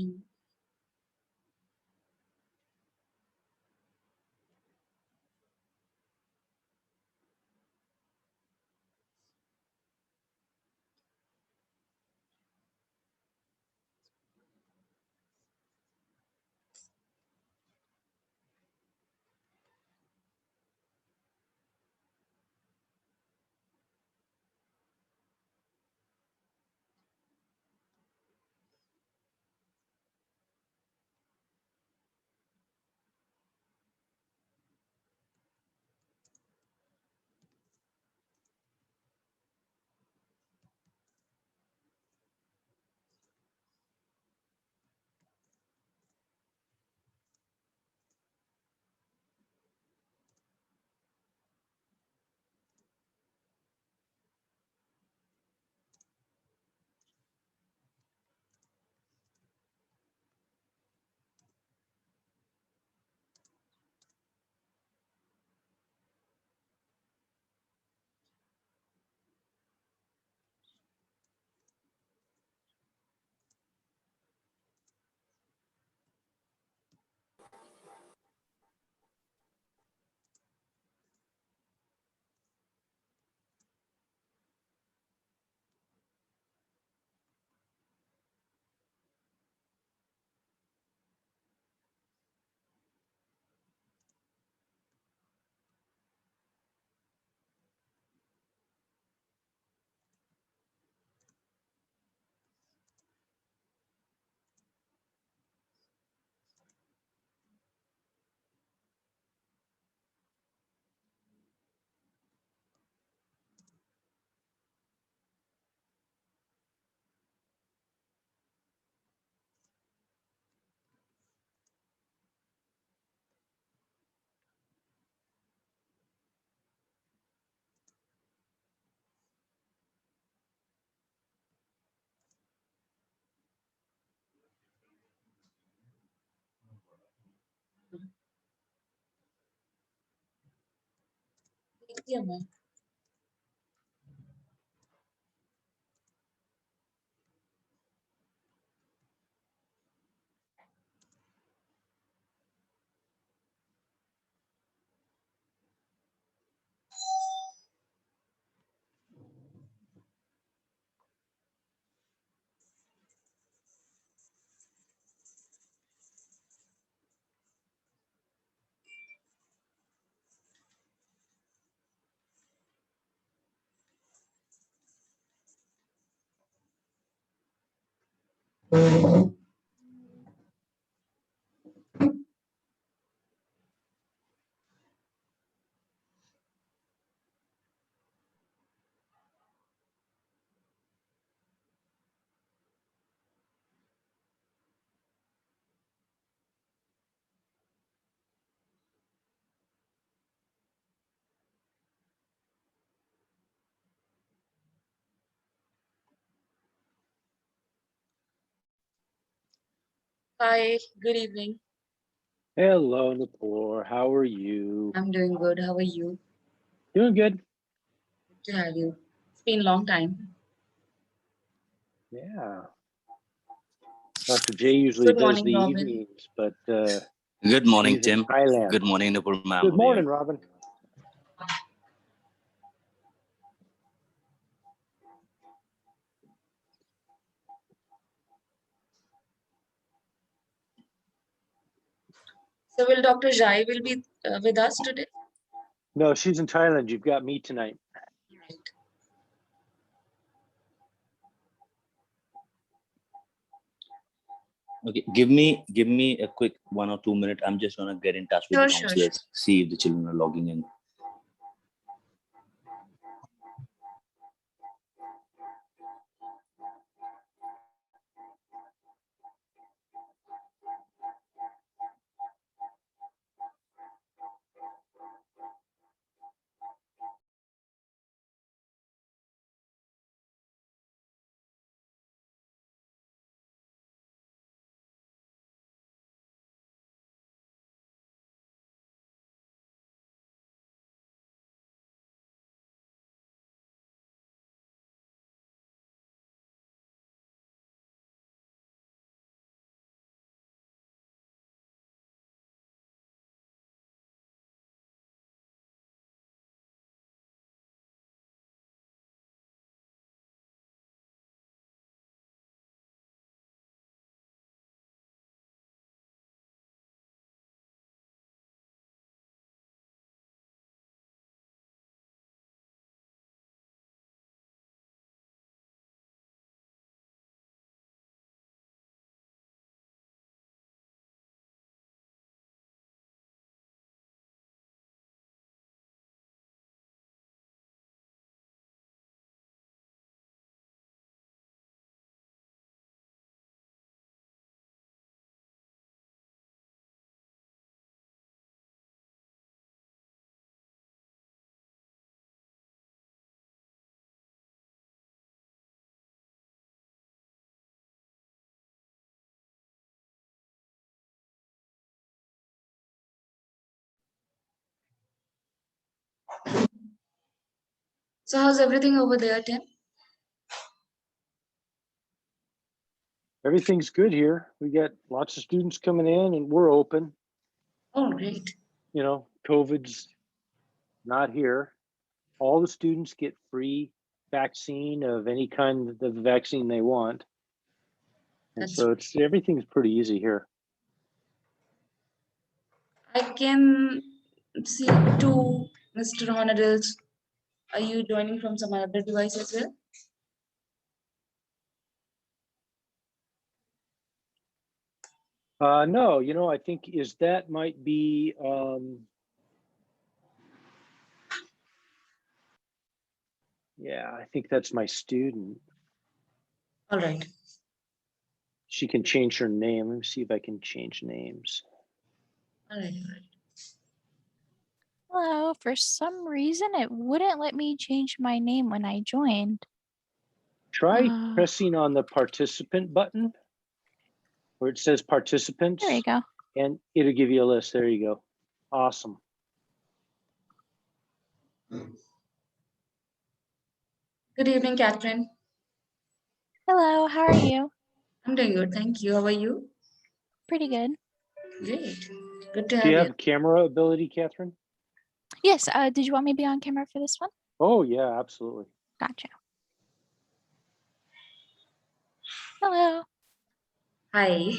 Mm. देखती हूँ मैं। Hi, good evening. Hello, Nupur. How are you? I'm doing good. How are you? Doing good. Good to have you. It's been a long time. Yeah. Dr. J usually Good does morning, the Robin. evenings, but Good morning, he's in Tim. Thailand. Good morning, Nupur ma'am. Good How are you? morning, Robin. So will Dr. Jai will be with us today? No, she's in Thailand. You've got me tonight. Right. Okay, give me a quick 1 or 2 minutes. I'm just gonna get in touch with Sure, the sure, sure. counselors, see if the children are logging in. So how's everything over there, Tim? Everything's good here. We got lots of students coming in and we're open. Oh, great. You know, COVID's not here. All the students get free vaccine of any kind of the vaccine they want. And That's so everything's pretty easy here. I can see two Mr. Honorils. Are you joining from some other device as well? No, you know, I think that might be yeah, I think that's my student. All right. She can change her name. Let me see if I can change names. All right. All right. Hello, for some reason it wouldn't let me change my name when I joined. Try pressing on the participant button where it says participants, There you go. and it'll give you a list. There you go. Awesome. Good evening, Catherine. Hello, how are you? I'm doing good, thank you. How are you? Pretty good. Great. Good to Do have you you. have camera ability, Catherine? Yes, did you want me to be on camera for this one? Oh, yeah, absolutely. Gotcha. Hello. Hi.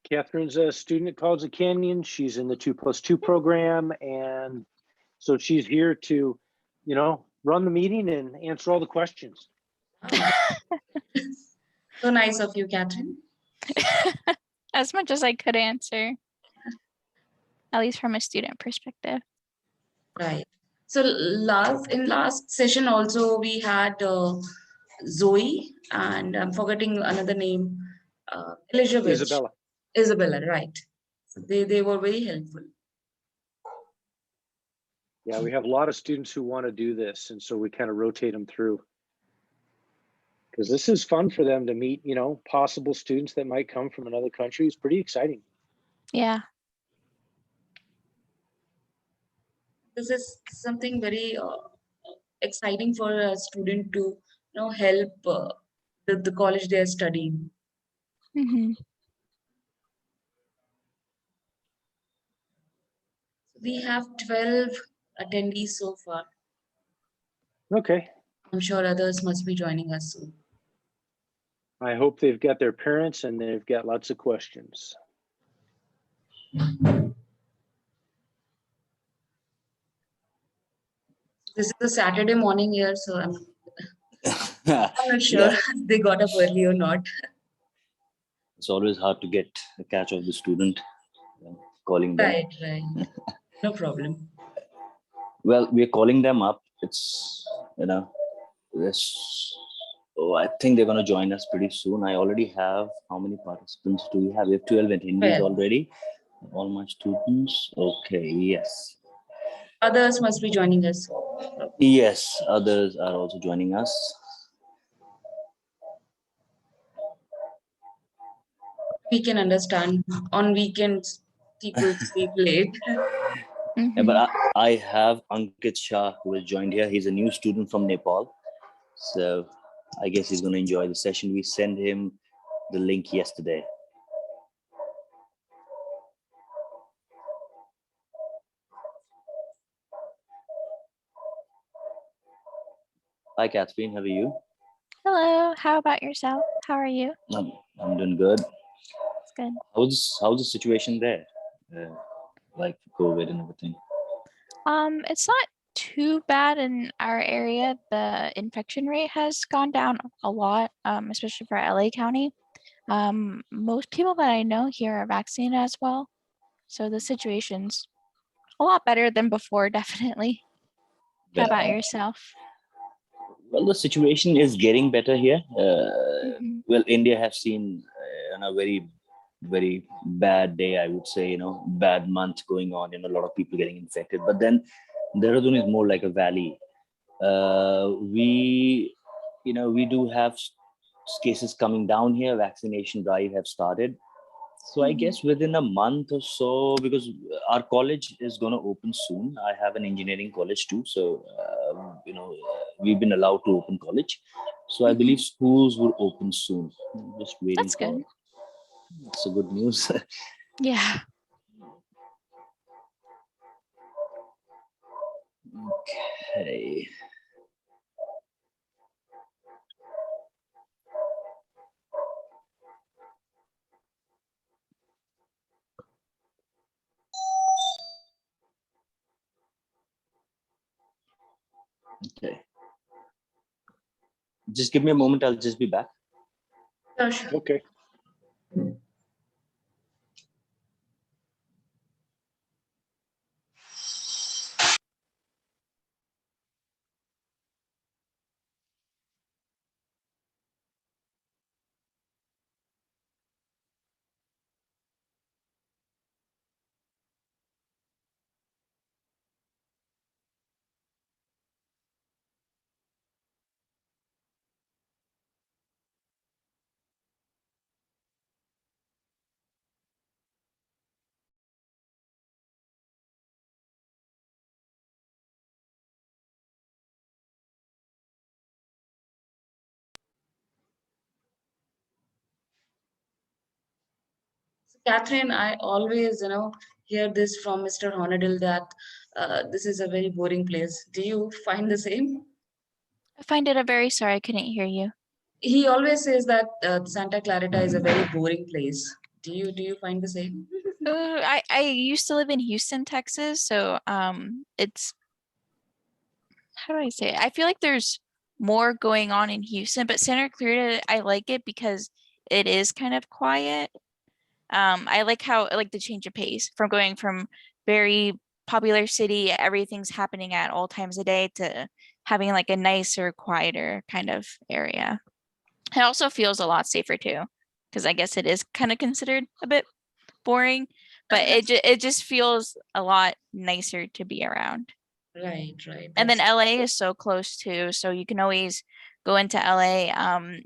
Catherine's a student at College of Canyon. She's in the 2+2 program. And so she's here to, you know, run the meeting and answer all the questions. So nice of you, Catherine. As much as I could answer, at least from a student perspective. Right. So in last session also we had Zoe and I'm forgetting another name, Elizabeth. Isabella. Isabella, right. So they were very helpful. Yeah, we have a lot of students who want to do this. And so we kind of rotate them through. Because this is fun for them to meet, you know, possible students that might come from another country. It's pretty exciting. Yeah. This is something very exciting for a student to help the college they are studying. Hmm. We have 12 attendees so far. Okay. I'm sure others must be joining us soon. I hope they've got their parents and they've got lots of questions. This is a Saturday morning here, so I'm not sure Yeah, they got up early or not. it's always hard to get a catch of the student, calling them. Right, right. No problem. Well, we're calling them up. It's, you know, this. Oh, I think they're going to join us pretty soon. I already have, how many participants do we have? We have 12 attendees Well. already. All my students. Okay, yes. Others must be joining us. Yes, others are also joining us. We can understand on weekends people sleep late. Yeah, but I have Ankit Shah who has joined here. He's a new student from Nepal. So I guess he's going to enjoy the session. We sent him the link yesterday. Hi, Catherine. How are you? Hello, how about yourself? How are you? I'm doing good. It's good. How's the situation there? Like COVID and everything? It's not too bad in our area. The infection rate has gone down a lot, especially for LA County. Most people that I know here are vaccinated as well. So the situation's a lot better than before, definitely. How about yourself? Well, the situation is getting better here. Mhm. Well, India has seen a very, very bad day, I would say, bad month going on, a lot of people getting infected. But then Dehradun is more like a valley. We do have cases coming down here. Vaccination drive have started. So I guess within a month or so, because our college is going to open soon. I have an engineering college too, so we've been allowed to open college. So I believe schools will open soon. I'm just waiting That's for. good. It's a good news. Yeah. Okay. Okay. Just give me a moment. I'll just be back. Sure. Okay. So, Catherine, I always, hear this from Mr. Honadil that this is a very boring place. Do you find the same? I find it a very sorry I couldn't hear you. He always says that Santa Clarita is a very boring place. Do you find the same? I used to live in Houston, Texas, so it's how do I say it? I feel like there's more going on in Houston, but Santa Clarita, I like it because it is kind of quiet. I like how I like the change of pace from going from very popular city, everything's happening at all times a day, to having like a nicer, quieter kind of area. It also feels a lot safer too, because I guess it is kind of considered a bit boring, but it just feels a lot nicer to be around. Right, right. And then That's LA is so close too, so you can always go into LA.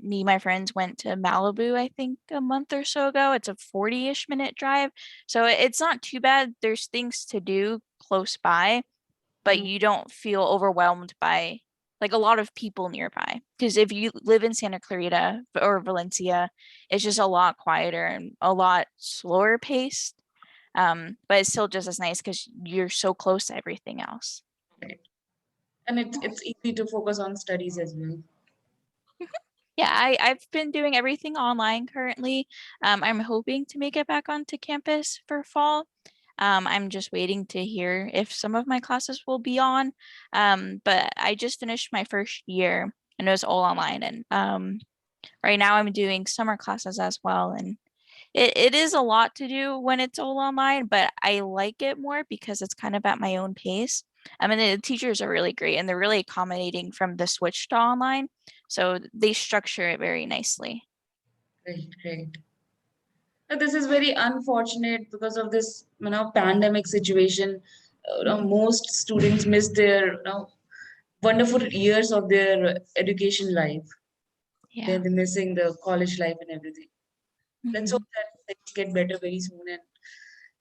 Me and my friends went to Malibu, I think a month or so ago. It's a 40-ish minute drive. So it's not too bad. There's things to do close by, but you don't feel overwhelmed by like a lot of people nearby. Because if you live in Santa Clarita or Valencia, it's just a lot quieter and a lot slower paced. But it's still just as nice because you're so close to everything else. right. And it's easy to focus on studies as well. Yeah, I've been doing everything online currently. I'm hoping to make it back onto campus for fall. I'm just waiting to hear if some of my classes will be on. But I just finished my first year and it was all online. And right now I'm doing summer classes as well. And it is a lot to do when it's all online, but I like it more because it's kind of at my own pace. I mean, the teachers are really great and they're really accommodating from the switch to online. So they structure it very nicely. Right, right. This is very unfortunate because of this, pandemic situation. Most students miss their, wonderful years of their education life. Yeah. They're missing the college life and everything. Let's hope Mhm. that things get better very soon and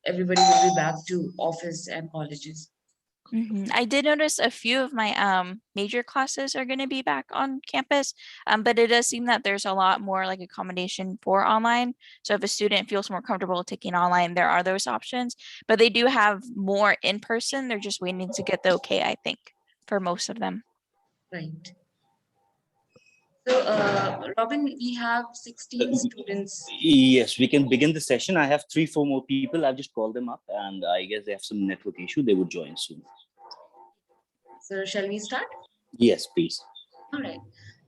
everybody will be back to office and colleges. I did notice a few of my major classes are going to be back on campus, but it does seem that there's a lot more like accommodation for online. So if a student feels more comfortable taking online, there are those options, but they do have more in person. They're just waiting to get the okay, I think, for most of them. Right. So, Robin, we have 16 students. Yes, we can begin the session. I have 3, 4 more people. I've just called them up, and I guess they have some network issue. They would join soon. So, shall we start? Yes, please. All right.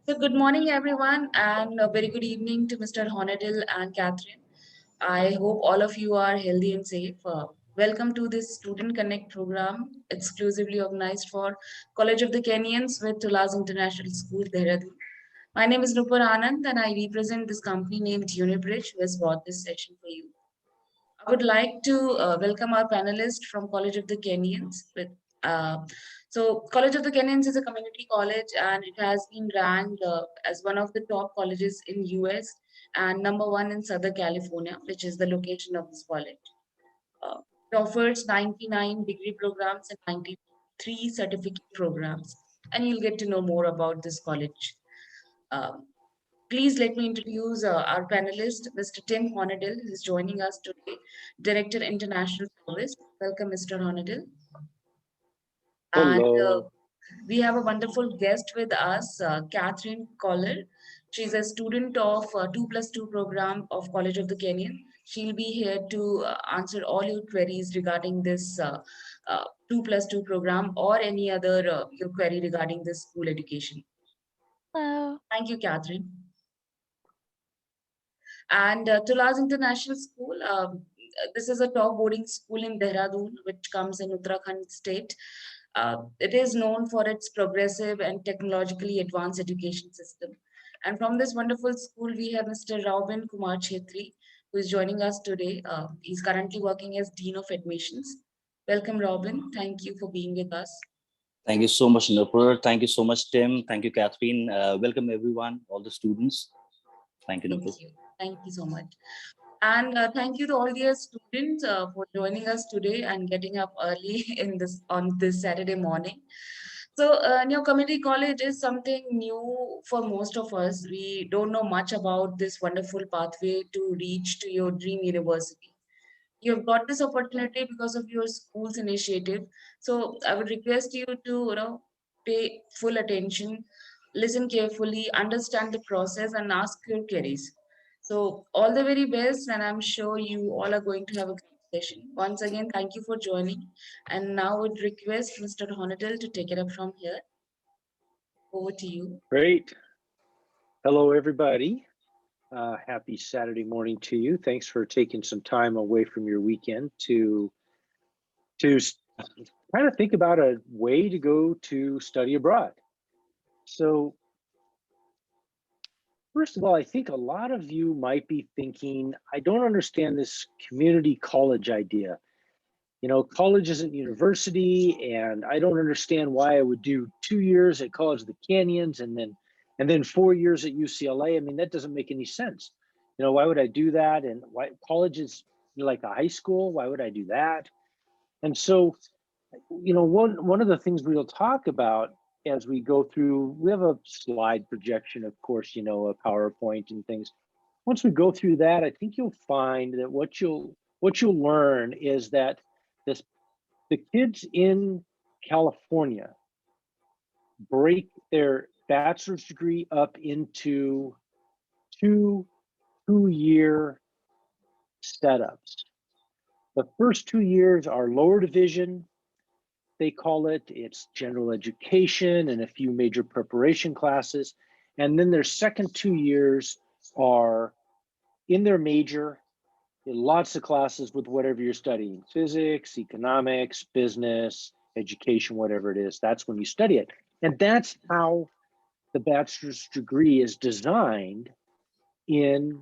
So, good morning, everyone, and a very good evening to Mr. Honadil and Catherine. I hope all of you are healthy and safe. Welcome to this Student Connect program, exclusively organized for College of the Kenyans with Tulas International School, Dehradun. My name is Nupur Anand, and I represent this company named Unibridge, who has brought this session for you. I would like to welcome our panelist from College of the Kenyans. College of the Kenyans is a community college, and it has been ranked as one of the top colleges in US and number one in Southern California, which is the location of this college. Uh, it offers 99 degree programs and 93 certificate programs, and you'll get to know more about this college. Um, Please let me introduce our panelist, Mr. Tim Honadil, who is joining us today, Director International Service. Welcome, Mr. Honadil. And Hello. we have a wonderful guest with us, Catherine Collar. She's a student of 2+2 program of College of the Kenyan. She'll be here to answer all your queries regarding this 2+2 program or any other your query regarding this school education. Hello. Thank you, Catherine. And Tulas International School, this is a top boarding school in Dehradun, which comes in Uttarakhand state. It is known for its progressive and technologically advanced education system. And from this wonderful school, we have Mr. Robin Kumar Chetri, who is joining us today. He's currently working as Dean of Admissions. Welcome, Robin. Thank you for being with us. Thank you so much, Nupur. Thank you so much, Tim. Thank you, Catherine. Welcome, everyone, all the students. Thank you, Nupur. Thank you. Thank you so much. And thank you to all the students for joining us today and getting up early in this on this Saturday morning. So, community college is something new for most of us. We don't know much about this wonderful pathway to reach to your dream university. You've got this opportunity because of your school's initiative. So I would request you to, pay full attention, listen carefully, understand the process, and ask your queries. So all the very best, and I'm sure you all are going to have a great session. Once again, thank you for joining. And now I would request Mr. Honadil to take it up from here. Over to you. Great. Hello, everybody. Happy Saturday morning to you. Thanks for taking some time away from your weekend to kind of think about a way to go to study abroad. So first of all, I think a lot of you might be thinking, I don't understand this community college idea. You know, college isn't university, and I don't understand why I would do 2 years at College of the Canyons and then 4 years at UCLA. I mean, that doesn't make any sense. You know, why would I do that? And why college is like a high school? Why would I do that? And so, you know, one of the things we'll talk about as we go through, we have a slide projection, of course, you know, a PowerPoint and things. Once we go through that, I think you'll find that what you'll learn is that the kids in California break their bachelor's degree up into two-year setups. The first 2 years are lower division, they call it. It's general education and a few major preparation classes. And then their second 2 years are in their major, lots of classes with whatever you're studying, physics, economics, business, education, whatever it is. That's when you study it. And that's how the bachelor's degree is designed in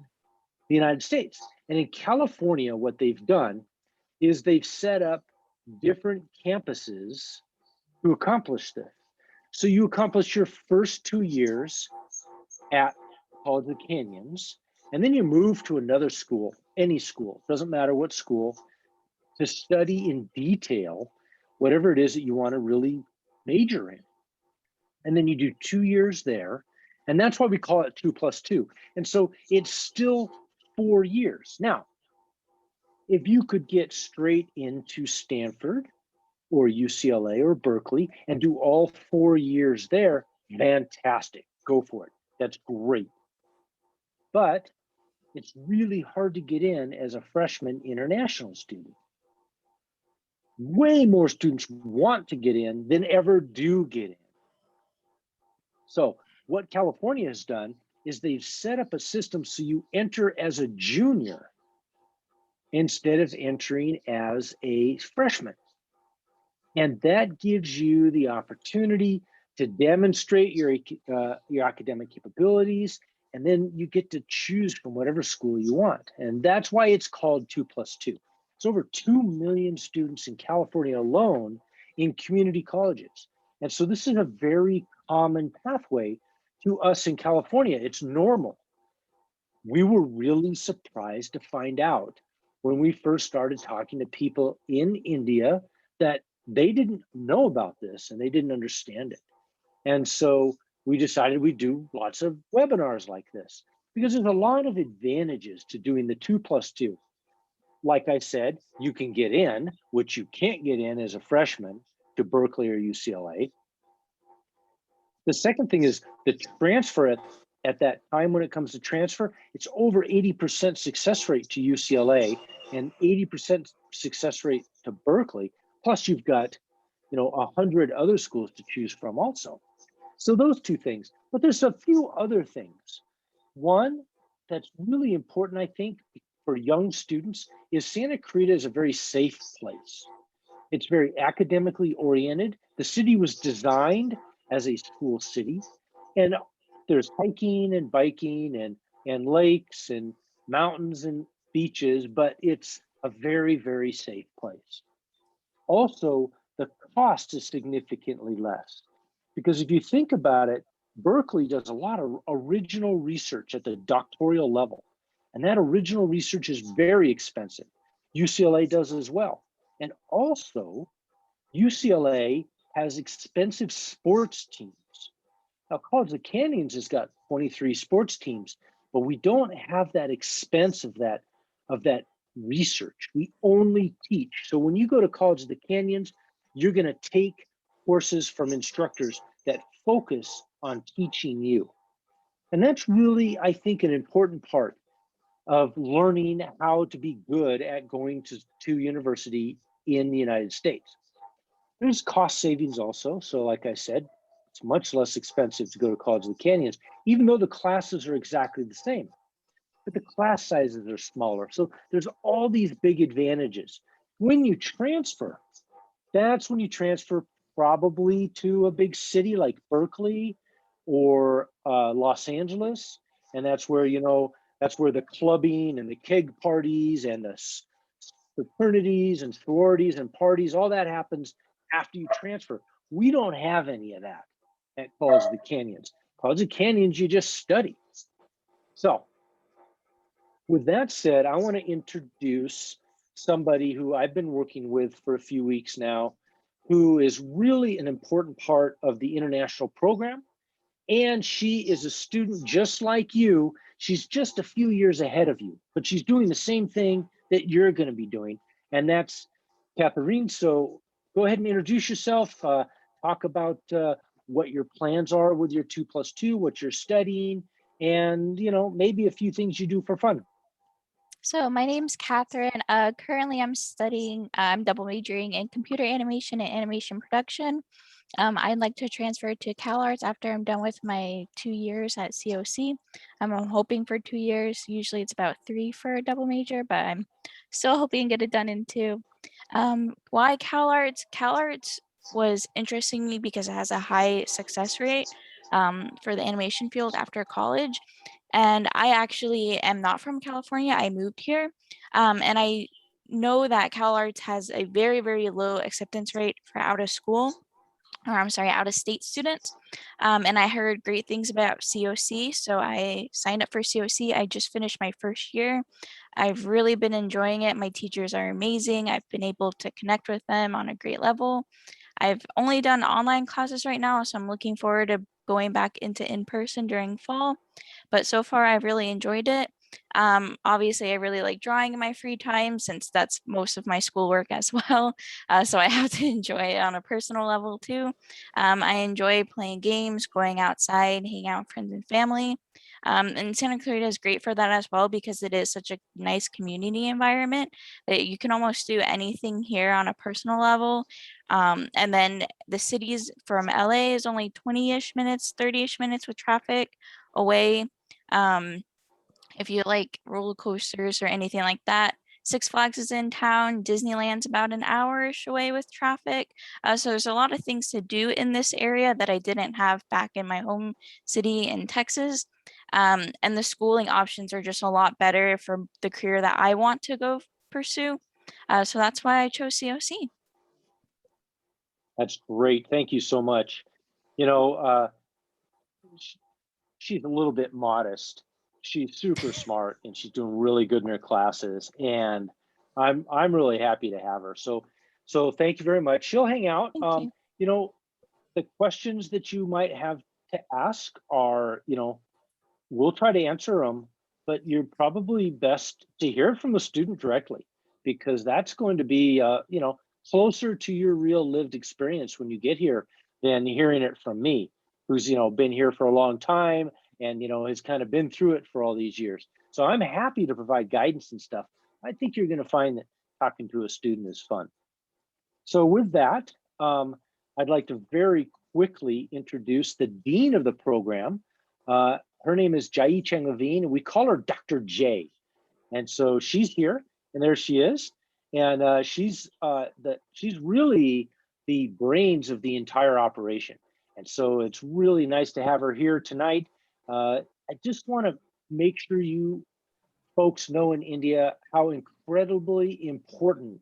the United States. And in California, what they've done is they've set up different campuses to accomplish this. So you accomplish your first 2 years at College of the Canyons, and then you move to another school, any school, doesn't matter what school, to study in detail whatever it is that you want to really major in. And then you do 2 years there, and that's why we call it 2+2. And so it's still 4 years. Now, if you could get straight into Stanford or UCLA or Berkeley and do all 4 years there, fantastic, go for it. That's great. But it's really hard to get in as a freshman international student. Way more students want to get in than ever do get in. So what California has done is they've set up a system so you enter as a junior instead of entering as a freshman. And that gives you the opportunity to demonstrate your academic capabilities, and then you get to choose from whatever school you want. And that's why it's called 2+2. It's over 2 million students in California alone in community colleges. And so this is a very common pathway to us in California. It's normal. We were really surprised to find out when we first started talking to people in India that they didn't know about this and they didn't understand it. And so we decided we'd do lots of webinars like this because there's a lot of advantages to doing the 2+2. Like I said, you can get in, which you can't get in as a freshman to Berkeley or UCLA. The second thing is the transfer at that time when it comes to transfer, it's over 80% success rate to UCLA and 80% success rate to Berkeley. Plus you've got, 100 other schools to choose from also. So those two things, but there's a few other things. One that's really important, I think, for young students is Santa Clarita is a very safe place. It's very academically oriented. The city was designed as a school city, and there's hiking and biking and lakes and mountains and beaches, but it's a very, very safe place. Also, the cost is significantly less because if you think about it, Berkeley does a lot of original research at the doctoral level, and that original research is very expensive. UCLA does as well. And also, UCLA has expensive sports teams. Now, College of the Canyons has got 23 sports teams, but we don't have that expense of that research. We only teach. So when you go to College of the Canyons, you're going to take courses from instructors that focus on teaching you. And that's really, I think, an important part of learning how to be good at going to university in the United States. There's cost savings also. So like I said, it's much less expensive to go to College of the Canyons, even though the classes are exactly the same, but the class sizes are smaller. So there's all these big advantages. When you transfer, that's when you transfer probably to a big city like Berkeley or Los Angeles. And that's where, that's where the clubbing and the keg parties and the fraternities and sororities and parties, all that happens after you transfer. We don't have any of that at College of the Canyons. College of the Canyons, you just study. So with that said, I want to introduce somebody who I've been working with for a few weeks now, who is really an important part of the international program. And she is a student just like you. She's just a few years ahead of you, but she's doing the same thing that you're going to be doing. And that's Catherine. So go ahead and introduce yourself. Talk about what your plans are with your 2+2, what you're studying, and maybe a few things you do for fun. So my name's Catherine. Currently I'm studying, I'm double majoring in computer animation and animation production. I'd like to transfer to CalArts after I'm done with my 2 years at COC. I'm hoping for 2 years. Usually it's about 3 for a double major, but I'm still hoping to get it done in 2. Why CalArts? CalArts was interesting to me because it has a high success rate for the animation field after college. And I actually am not from California. I moved here. And I know that CalArts has a very, very low acceptance rate for out of school, or I'm sorry, out of state students. And I heard great things about COC. So I signed up for COC. I just finished my first year. I've really been enjoying it. My teachers are amazing. I've been able to connect with them on a great level. I've only done online classes right now, so I'm looking forward to going back into in-person during fall. But so far, I've really enjoyed it. Obviously, I really like drawing in my free time since that's most of my schoolwork as well. So I have to enjoy it on a personal level too. I enjoy playing games, going outside, hanging out with friends and family. And Santa Clarita is great for that as well because it is such a nice community environment that you can almost do anything here on a personal level. And then the cities from LA is only 20-ish minutes, 30-ish minutes with traffic away. If you like roller coasters or anything like that, Six Flags is in town. Disneyland's about an hour-ish away with traffic. So there's a lot of things to do in this area that I didn't have back in my home city in Texas. And the schooling options are just a lot better for the career that I want to go pursue. So that's why I chose COC. That's great. Thank you so much. She's a little bit modest. she's super smart and she's doing really good in her classes. And I'm really happy to have her. So thank you very much. She'll hang out. Thank you. You know, the questions that you might have to ask are, you know, we'll try to answer them, but you're probably best to hear from the student directly, because that's going to be, you know, closer to your real lived experience when you get here than hearing it from me, who's, you know, been here for a long time and, you know, has kind of been through it for all these years. So I'm happy to provide guidance and stuff. I think you're going to find that talking to a student is fun. So with that, I'd like to very quickly introduce the dean of the program. Her name is Jai Cheng Levine, and we call her Dr. J. And so she's here, and there she is. And she's really the brains of the entire operation. And so it's really nice to have her here tonight. I just want to make sure you folks know in India how incredibly important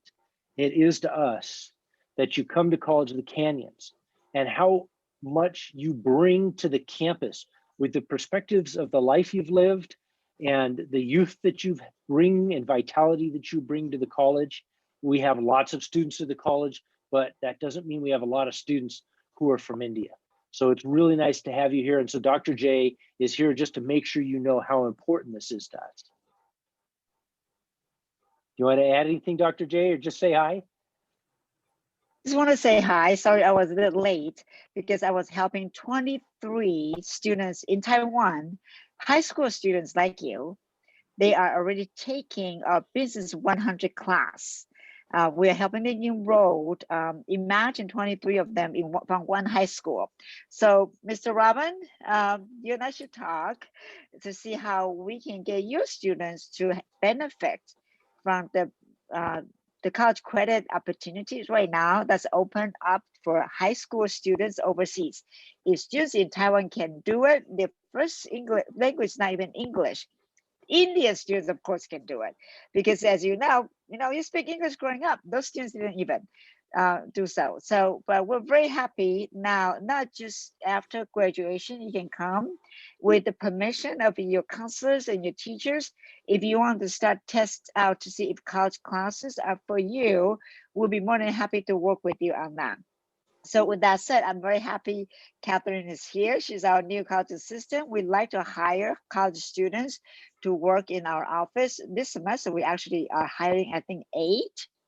it is to us that you come to College of the Canyons, and how much you bring to the campus with the perspectives of the life you've lived and the youth that you bring and vitality that you bring to the college. We have lots of students at the college, but that doesn't mean we have a lot of students who are from India. So it's really nice to have you here. And so Dr. J is here just to make sure you know how important this is to us. You want to add anything, Dr. J, or just say hi? Just want to say hi. Sorry, I was a bit late because I was helping 23 students in Taiwan, high school students like you. They are already taking a Business 100 class. We are helping them enroll. Imagine 23 of them from one high school. So, Mr. Robin, you and I should talk to see how we can get your students to benefit from the college credit opportunities right now that's open up for high school students overseas. If students in Taiwan can do it, their first English language is not even English. Indian students, of course, can do it because, as you know, you speak English growing up. Those students didn't even do so. But we're very happy now. Not just after graduation, you can come with the permission of your counselors and your teachers. If you want to start test out to see if college classes are for you, we'll be more than happy to work with you on that. So with that said, I'm very happy Catherine is here. She's our new college assistant. We'd like to hire college students to work in our office. This semester, we actually are hiring, I think, 8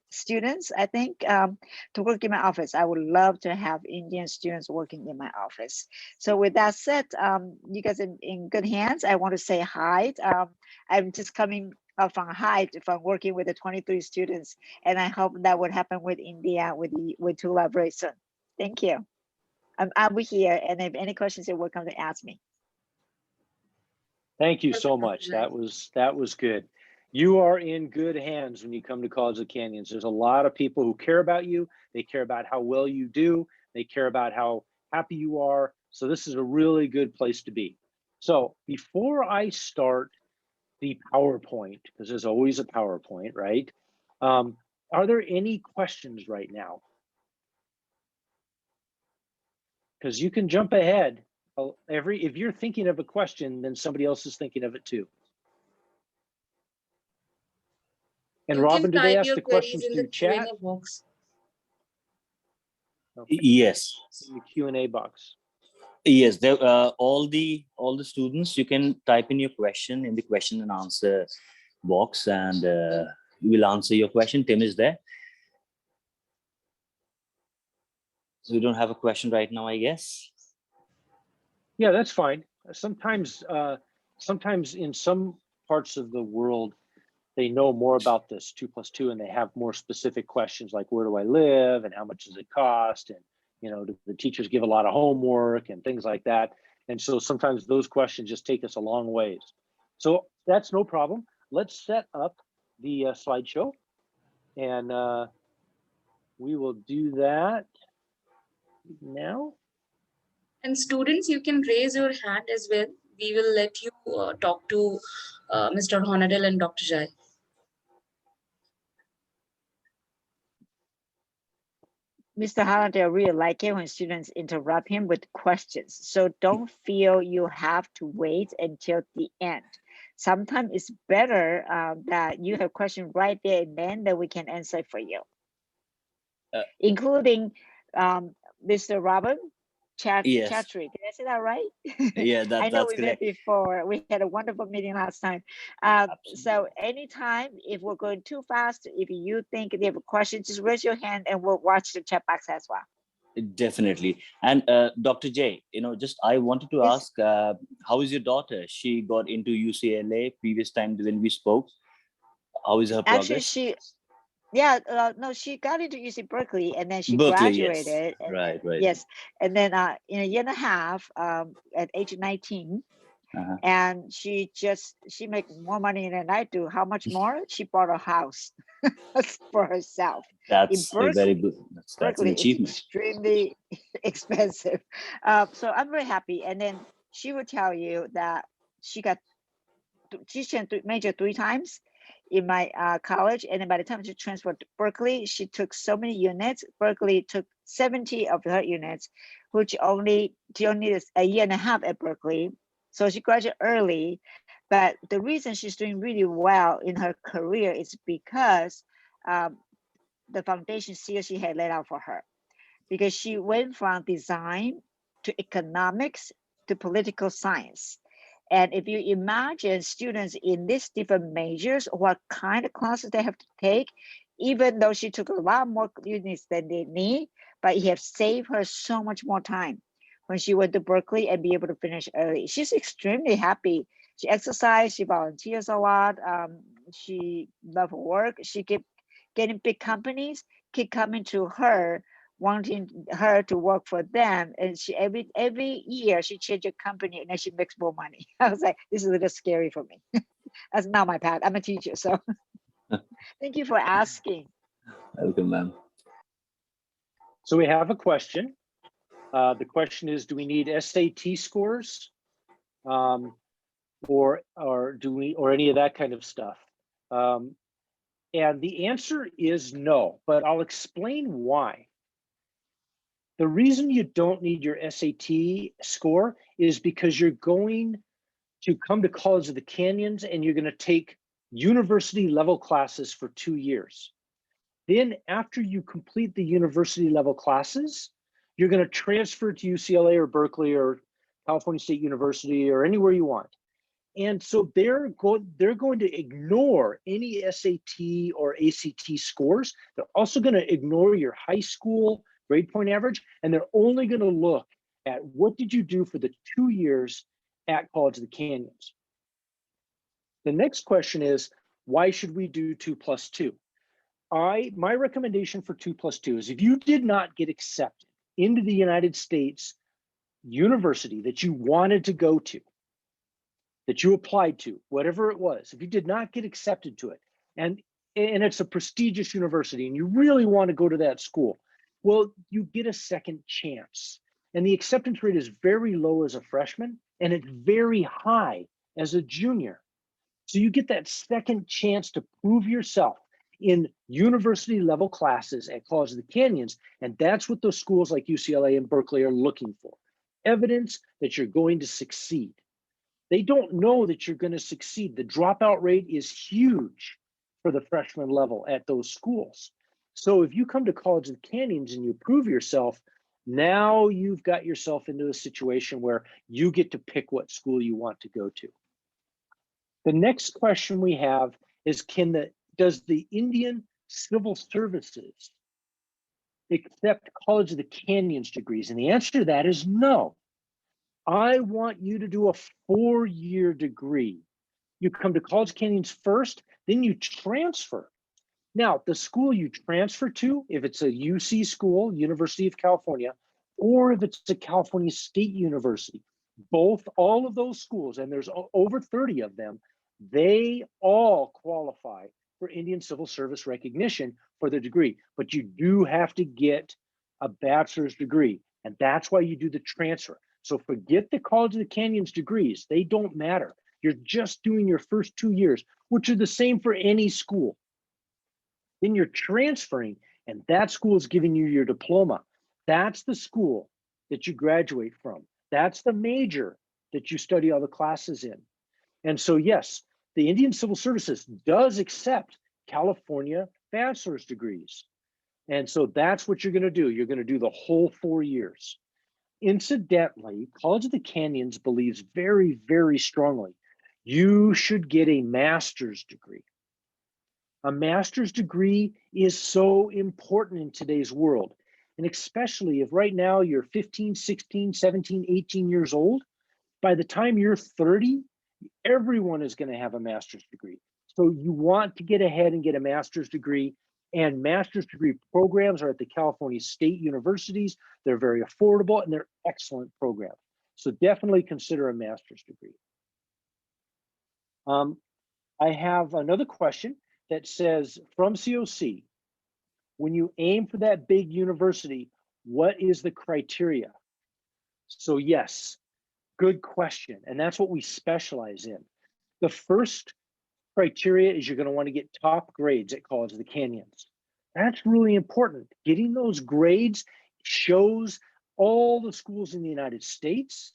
students, to work in my office. I would love to have Indian students working in my office. So with that said, you guys are in good hands. I want to say hi. I'm just coming from from working with the 23 students, and I hope that would happen with India, with Tulas very soon. Thank you. I'll be here, and if any questions, you're welcome to ask me. Thank you so much. That was good. You are in good hands when you come to College of the Canyons. There's a lot of people who care about you. They care about how well you do. They care about how happy you are. So this is a really good place to be. So before I start the PowerPoint, because there's always a PowerPoint, right? Are there any questions right now? Because you can jump ahead. If you're thinking of a question, then somebody else is thinking of it too. And Robin, do they ask the questions through chat? Box. Okay. Yes. In the Q&A box. Yes, there all the students, you can type in your question in the question and answer box, and we will answer your question. Tim is there. So we don't have a question right now, I guess. Yeah, that's fine. Sometimes in some parts of the world, they know more about this 2+2, and they have more specific questions like, where do I live and how much does it cost? And, do the teachers give a lot of homework and things like that? And so sometimes those questions just take us a long ways. So that's no problem. Let's set up the slideshow, and we will do that now. And students, you can raise your hand as well. We will let you talk to Mr. Honadel and Dr. Jai. Mr. Hollander really like it when students interrupt him with questions. So don't feel you have to wait until the end. sometimes it's better that you have questions right there and then that we can answer for you, including Mr. Robin Yes. Chatry. Did I say that right? Yeah, I know that's we met correct. before. We had a wonderful meeting last time. So Absolutely. anytime, if we're going too fast, if you think you have a question, just raise your hand and we'll watch the chat box as well. Definitely. And Dr. J, just I wanted to Yes. ask, how is your daughter? She got into UCLA previous time when we spoke. How is her Actually, progress? no, she got into UC Berkeley and then she Berkeley, yes. graduated, and then Right, right. yes, and then in a year and a half, at age 19, Uh-huh. and she make more money than I do. How much more? She bought a house for herself in That's a very Berkeley. good, that's an Berkeley is achievement. extremely expensive, so I'm very happy. And then she will tell you that she got she changed major 3 times in my college, and then by the time she transferred to Berkeley, she took so many units. Berkeley took 70 of her units, which she only did a year and a half at Berkeley, so she graduated early. But the reason she's doing really well in her career is because um, the foundation she had laid out for her, because she went from design to economics to political science. And if you imagine students in these different majors, what kind of classes they have to take, even though she took a lot more units than they need, but it has saved her so much more time when she went to Berkeley and be able to finish early. She's extremely happy. She exercises, she volunteers a lot. She loves her work. She keep getting big companies, keep coming to her, wanting her to work for them, and she every year she changes a company and then she makes more money. I was like, this is a little scary for me. That's not my path. I'm a teacher, so thank you for asking. Welcome, ma'am. So we have a question. The question is, do we need SAT scores, or any of that kind of stuff? And the answer is no, but I'll explain why. The reason you don't need your SAT score is because you're going to come to College of the Canyons and you're going to take university level classes for 2 years. Then after you complete the university level classes, you're going to transfer to UCLA or Berkeley or California State University or anywhere you want. And so they're going to ignore any SAT or ACT scores. They're also going to ignore your high school grade point average, and they're only going to look at what did you do for the 2 years at College of the Canyons. The next question is, why should we do 2+2? My recommendation for 2+2 is if you did not get accepted into the United States university that you wanted to go to, that you applied to, whatever it was, if you did not get accepted to it, and it's a prestigious university and you really want to go to that school, well, you get a second chance. And the acceptance rate is very low as a freshman and it's very high as a junior. So you get that second chance to prove yourself in university level classes at College of the Canyons. And that's what those schools like UCLA and Berkeley are looking for. Evidence that you're going to succeed. They don't know that you're going to succeed. The dropout rate is huge for the freshman level at those schools. So if you come to College of the Canyons and you prove yourself, now you've got yourself into a situation where you get to pick what school you want to go to. The next question we have is, does the Indian Civil Services accept College of the Canyons degrees? And the answer to that is no. I want you to do a 4-year degree. You come to College Canyons first, then you transfer. Now, the school you transfer to, if it's a UC school, University of California, or if it's a California State University, all of those schools, and there's over 30 of them, they all qualify for Indian Civil Service recognition for the degree. But you do have to get a bachelor's degree, and that's why you do the transfer. So forget the College of the Canyons degrees. They don't matter. You're just doing your first 2 years, which are the same for any school. Then you're transferring, and that school is giving you your diploma. That's the school that you graduate from. That's the major that you study all the classes in. And so, yes, the Indian Civil Services does accept California bachelor's degrees. And so that's what you're going to do. You're going to do the whole 4 years. Incidentally, College of the Canyons believes very, very strongly you should get a master's degree. A master's degree is so important in today's world. And especially if right now you're 15, 16, 17, 18 years old, by the time you're 30, everyone is going to have a master's degree. So you want to get ahead and get a master's degree. And master's degree programs are at the California State Universities. They're very affordable and they're excellent programs. So definitely consider a master's degree. I have another question that says, from COC, when you aim for that big university, what is the criteria? So yes, good question. And that's what we specialize in. The first criteria is you're going to want to get top grades at College of the Canyons. That's really important. Getting those grades shows all the schools in the United States,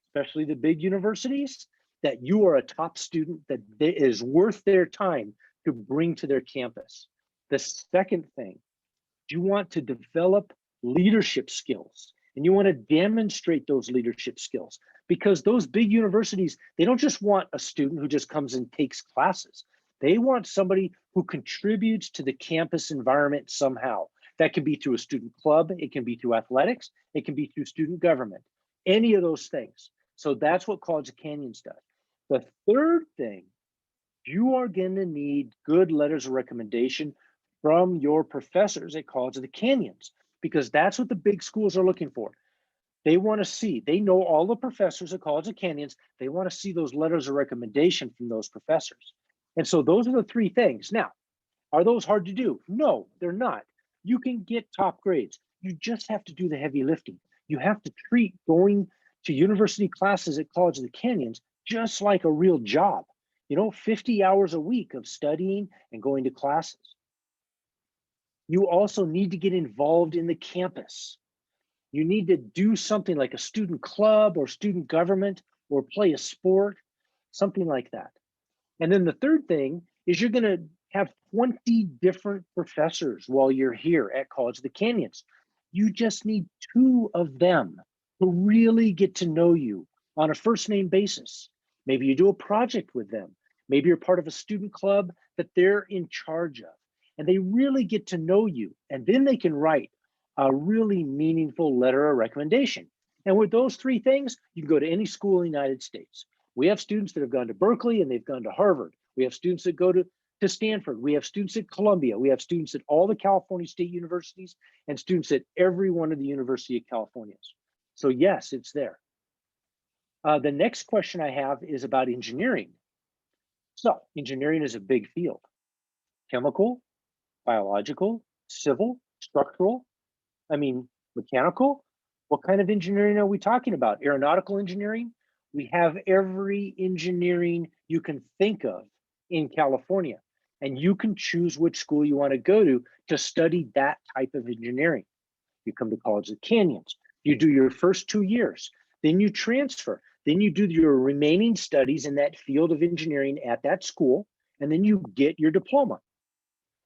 especially the big universities, that you are a top student that is worth their time to bring to their campus. The second thing, you want to develop leadership skills, and you want to demonstrate those leadership skills, because those big universities, they don't just want a student who just comes and takes classes. They want somebody who contributes to the campus environment somehow. That can be through a student club, it can be through athletics, it can be through student government, any of those things. So that's what College of Canyons does. The third thing, you are going to need good letters of recommendation from your professors at College of the Canyons, because that's what the big schools are looking for. They want to see, they know all the professors at College of Canyons, they want to see those letters of recommendation from those professors. And so those are the three things. Now, are those hard to do? No, they're not. You can get top grades. You just have to do the heavy lifting. You have to treat going to university classes at College of the Canyons just like a real job. 50 hours a week of studying and going to classes. You also need to get involved in the campus. You need to do something like a student club or student government or play a sport, something like that. And then the third thing is you're going to have 20 different professors while you're here at College of the Canyons. You just need 2 of them to really get to know you on a first name basis. Maybe you do a project with them. Maybe you're part of a student club that they're in charge of, and they really get to know you. And then they can write a really meaningful letter of recommendation. And with those 3 things, you can go to any school in the United States. We have students that have gone to Berkeley and they've gone to Harvard. We have students that go to Stanford. We have students at Columbia. We have students at all the California state universities and students at every one of the University of Californias. So yes, it's there. The next question I have is about engineering. So engineering is a big field. Chemical, biological, civil, structural, mechanical. What kind of engineering are we talking about? Aeronautical engineering? We have every engineering you can think of in California, and you can choose which school you want to go to study that type of engineering. You come to College of the Canyons, you do your first 2 years, then you transfer, then you do your remaining studies in that field of engineering at that school, and then you get your diploma.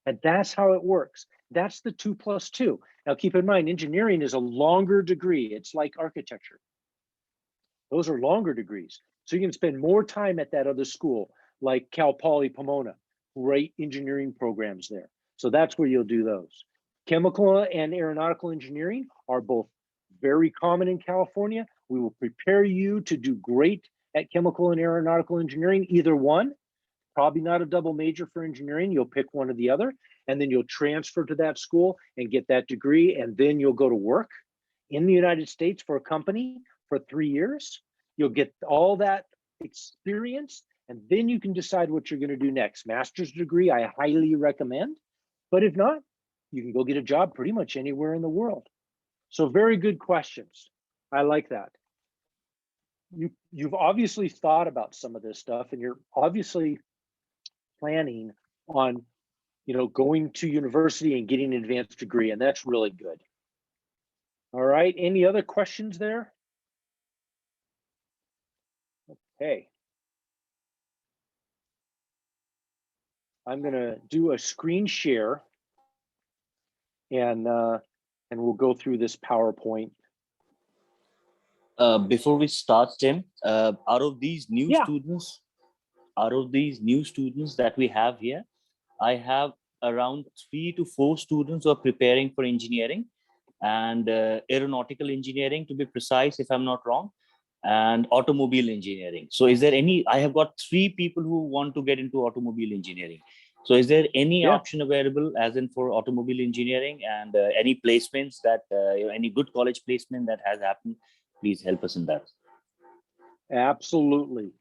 And that's how it works. That's the 2+2. Now keep in mind, engineering is a longer degree. It's like architecture. Those are longer degrees. So you can spend more time at that other school, like Cal Poly Pomona, great engineering programs there. So that's where you'll do those. Chemical and aeronautical engineering are both very common in California. We will prepare you to do great at chemical and aeronautical engineering, either one. Probably not a double major for engineering. You'll pick one or the other, and then you'll transfer to that school and get that degree, and then you'll go to work in the United States for a company for 3 years. You'll get all that experience, and then you can decide what you're going to do next. Master's degree, I highly recommend, but if not, you can go get a job pretty much anywhere in the world. So very good questions. I like that. You've obviously thought about some of this stuff, and you're obviously planning on going to university and getting an advanced degree, and that's really good. All right, any other questions there? Okay. I'm gonna do a screen share and we'll go through this PowerPoint. Before we start, Tim, out of these new Yeah. students, that we have here, I have around 3 to 4 students who are preparing for engineering and aeronautical engineering, to be precise, if I'm not wrong, and automobile engineering. So is there any, I have got 3 people who want to get into automobile engineering. So is there any Yeah. option available as in for automobile engineering, and any placements that, any good college placement that has happened? Please help us in that. Absolutely.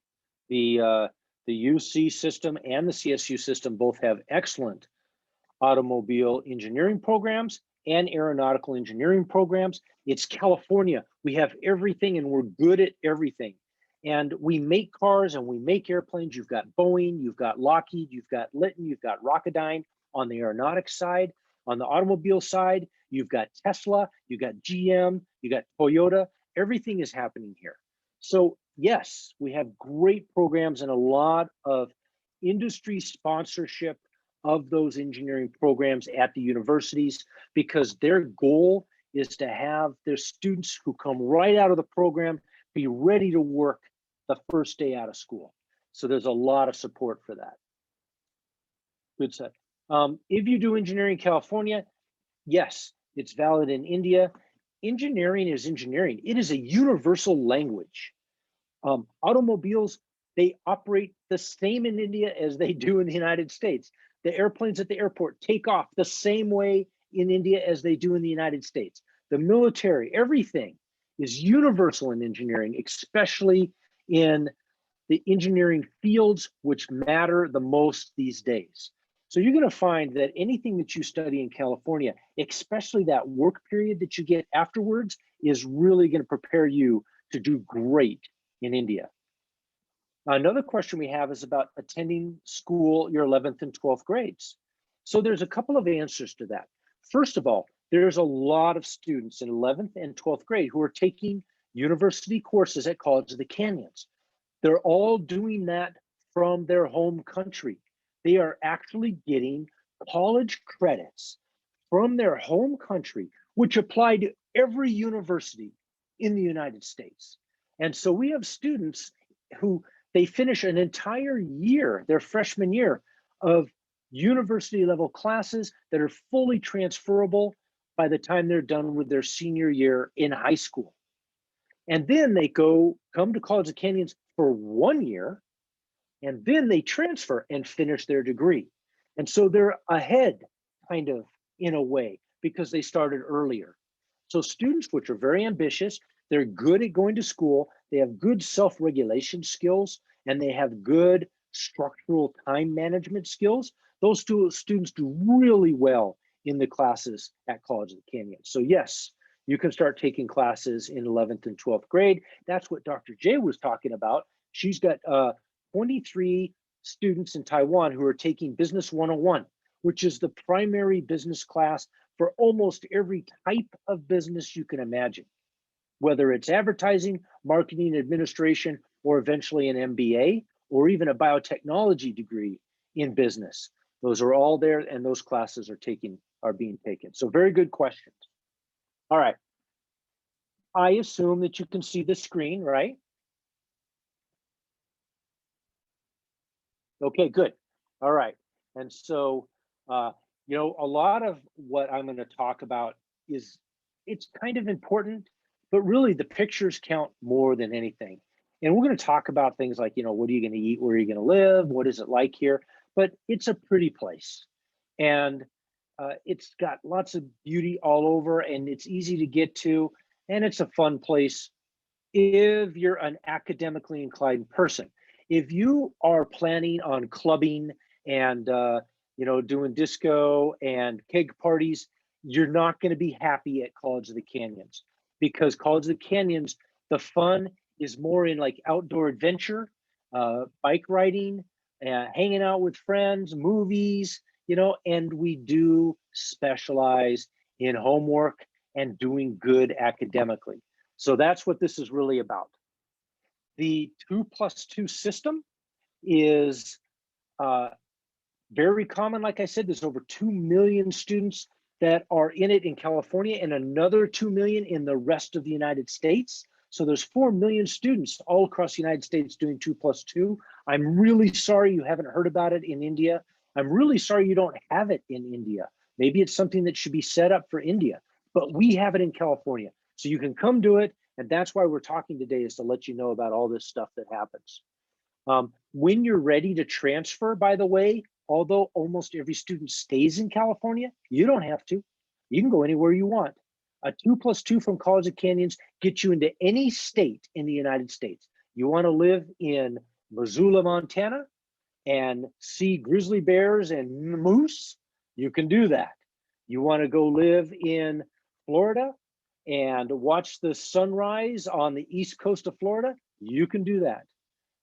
The UC system and the CSU system both have excellent automobile engineering programs and aeronautical engineering programs. It's California. We have everything and we're good at everything. And we make cars and we make airplanes. You've got Boeing, you've got Lockheed, you've got Litton, you've got Rocketdyne on the aeronautics side. On the automobile side, you've got Tesla, you've got GM, you got Toyota. Everything is happening here. So yes, we have great programs and a lot of industry sponsorship of those engineering programs at the universities, because their goal is to have their students who come right out of the program be ready to work the first day out of school. So there's a lot of support for that. Good set. If you do engineering in California, yes, it's valid in India. Engineering is engineering. It is a universal language. Automobiles, they operate the same in India as they do in the United States. The airplanes at the airport take off the same way in India as they do in the United States. The military, everything is universal in engineering, especially in the engineering fields which matter the most these days. So you're going to find that anything that you study in California, especially that work period that you get afterwards, is really going to prepare you to do great in India. Another question we have is about attending school, your 11th and 12th grades. So there's a couple of answers to that. First of all, there's a lot of students in 11th and 12th grade who are taking university courses at College of the Canyons. They're all doing that from their home country. They are actually getting college credits from their home country, which apply to every university in the United States. And so we have students who they finish an entire year, their freshman year, of university level classes that are fully transferable by the time they're done with their senior year in high school. And then they come to College of Canyons for 1 year, and then they transfer and finish their degree. And so they're ahead, kind of, in a way, because they started earlier. So students which are very ambitious, they're good at going to school, they have good self-regulation skills, and they have good structural time management skills. Those two students do really well in the classes at College of the Canyons. So yes, you can start taking classes in 11th and 12th grade. That's what Dr. J was talking about. She's got 23 students in Taiwan who are taking Business 101, which is the primary business class for almost every type of business you can imagine, whether it's advertising, marketing, administration, or eventually an MBA, or even a biotechnology degree in business. Those are all there, and those classes are being taken. So very good questions. All right. I assume that you can see the screen, right? Okay, good. All right. And so, you know, a lot of what I'm going to talk about it's kind of important, but really the pictures count more than anything. And we're going to talk about things like, you know, what are you going to eat? Where are you going to live? What is it like here? But it's a pretty place. And it's got lots of beauty all over, and it's easy to get to, and it's a fun place if you're an academically inclined person. If you are planning on clubbing and you know, doing disco and keg parties, you're not going to be happy at College of the Canyons, because College of the Canyons, the fun is more in like outdoor adventure, bike riding, hanging out with friends, movies, you know, and we do specialize in homework and doing good academically. So that's what this is really about. The 2+2 system is Very common, like I said, there's over 2 million students that are in it in California and another 2 million in the rest of the United States. So there's 4 million students all across the United States doing 2+2. I'm really sorry you haven't heard about it in India. I'm really sorry you don't have it in India. Maybe it's something that should be set up for India, but we have it in California. So you can come do it. And that's why we're talking today, is to let you know about all this stuff that happens. When you're ready to transfer, by the way, although almost every student stays in California, you don't have to. You can go anywhere you want. A 2+2 from College of Canyons gets you into any state in the United States. You want to live in Missoula, Montana, and see grizzly bears and moose? You can do that. You want to go live in Florida and watch the sunrise on the east coast of Florida? You can do that.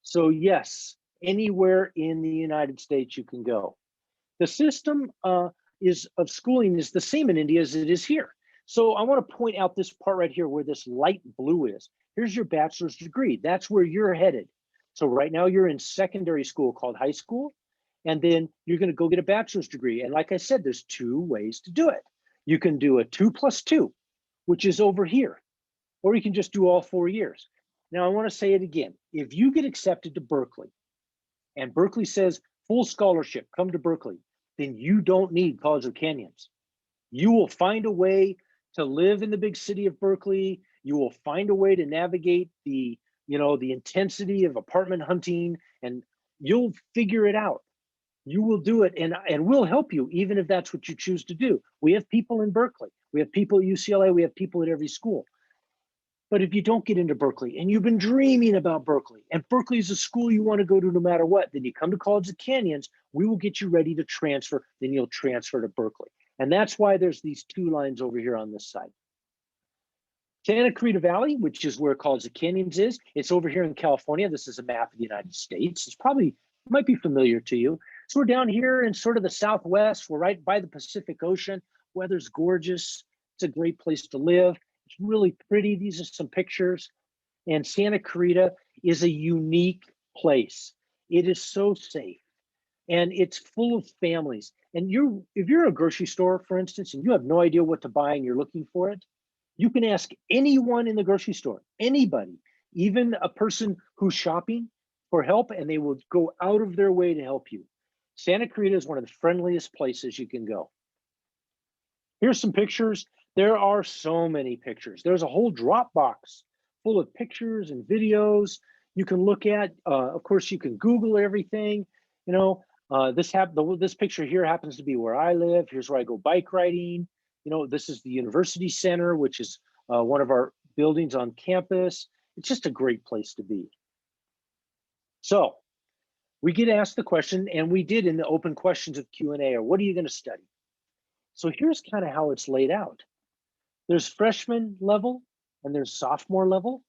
So yes, anywhere in the United States you can go. The system of schooling is the same in India as it is here. So I want to point out this part right here where this light blue is. Here's your bachelor's degree. That's where you're headed. So right now you're in secondary school called high school, and then you're going to go get a bachelor's degree. And like I said, there's 2 ways to do it. You can do a 2+2, which is over here, or you can just do all 4 years. Now I want to say it again. If you get accepted to Berkeley and Berkeley says full scholarship, come to Berkeley, then you don't need College of Canyons. You will find a way to live in the big city of Berkeley. You will find a way to navigate the intensity of apartment hunting, and you'll figure it out. You will do it, and we'll help you, even if that's what you choose to do. We have people in Berkeley. We have people at UCLA. We have people at every school. But if you don't get into Berkeley and you've been dreaming about Berkeley, and Berkeley is a school you want to go to no matter what, then you come to College of Canyons, we will get you ready to transfer, then you'll transfer to Berkeley. And that's why there's these 2 lines over here on this side. Santa Clarita Valley, which is where College of Canyons is, it's over here in California. This is a map of the United States. It's probably, might be familiar to you. So we're down here in sort of the Southwest. We're right by the Pacific Ocean. Weather's gorgeous. It's a great place to live. It's really pretty. These are some pictures. And Santa Clarita is a unique place. It is so safe, and it's full of families. And if you're in a grocery store, for instance, and you have no idea what to buy and you're looking for it, you can ask anyone in the grocery store, anybody, even a person who's shopping, for help, and they will go out of their way to help you. Santa Clarita is one of the friendliest places you can go. Here's some pictures. There are so many pictures. There's a whole Dropbox full of pictures and videos you can look at. Of course, you can Google everything. This picture here happens to be where I live. Here's where I go bike riding. This is the University Center, which is one of our buildings on campus. It's just a great place to be. So we get asked the question, and we did in the open questions of Q&A, or what are you going to study? So here's kind of how it's laid out. There's freshman level and there's sophomore level,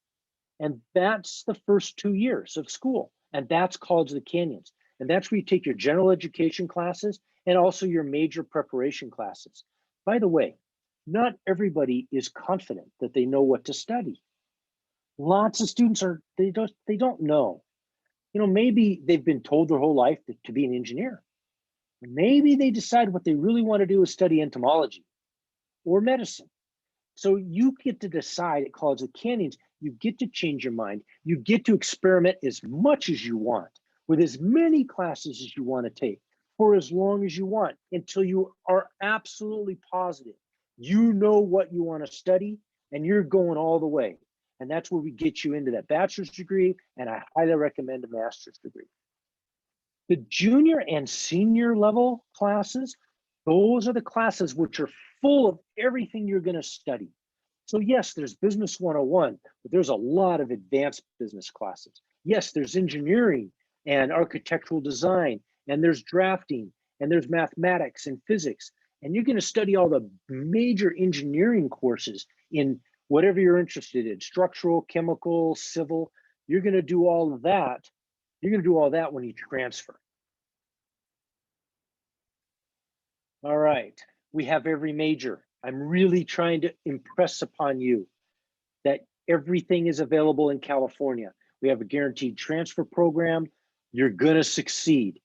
and that's the first 2 years of school, and that's College of the Canyons. And that's where you take your general education classes and also your major preparation classes. By the way, not everybody is confident that they know what to study. Lots of students they don't know. Maybe they've been told their whole life to be an engineer. Maybe they decide what they really want to do is study entomology or medicine. So you get to decide at College of Canyons. You get to change your mind. You get to experiment as much as you want with as many classes as you want to take for as long as you want, until you are absolutely positive you know what you want to study and you're going all the way. And that's where we get you into that bachelor's degree, and I highly recommend a master's degree. The junior and senior level classes, those are the classes which are full of everything you're going to study. So yes, there's Business 101, but there's a lot of advanced business classes. Yes, there's engineering and architectural design, and there's drafting, and there's mathematics and physics. And you're going to study all the major engineering courses in whatever you're interested in, structural, chemical, civil. You're going to do all of that. You're going to do all that when you transfer. All right, we have every major. I'm really trying to impress upon you that everything is available in California. We have a guaranteed transfer program. You're going to succeed.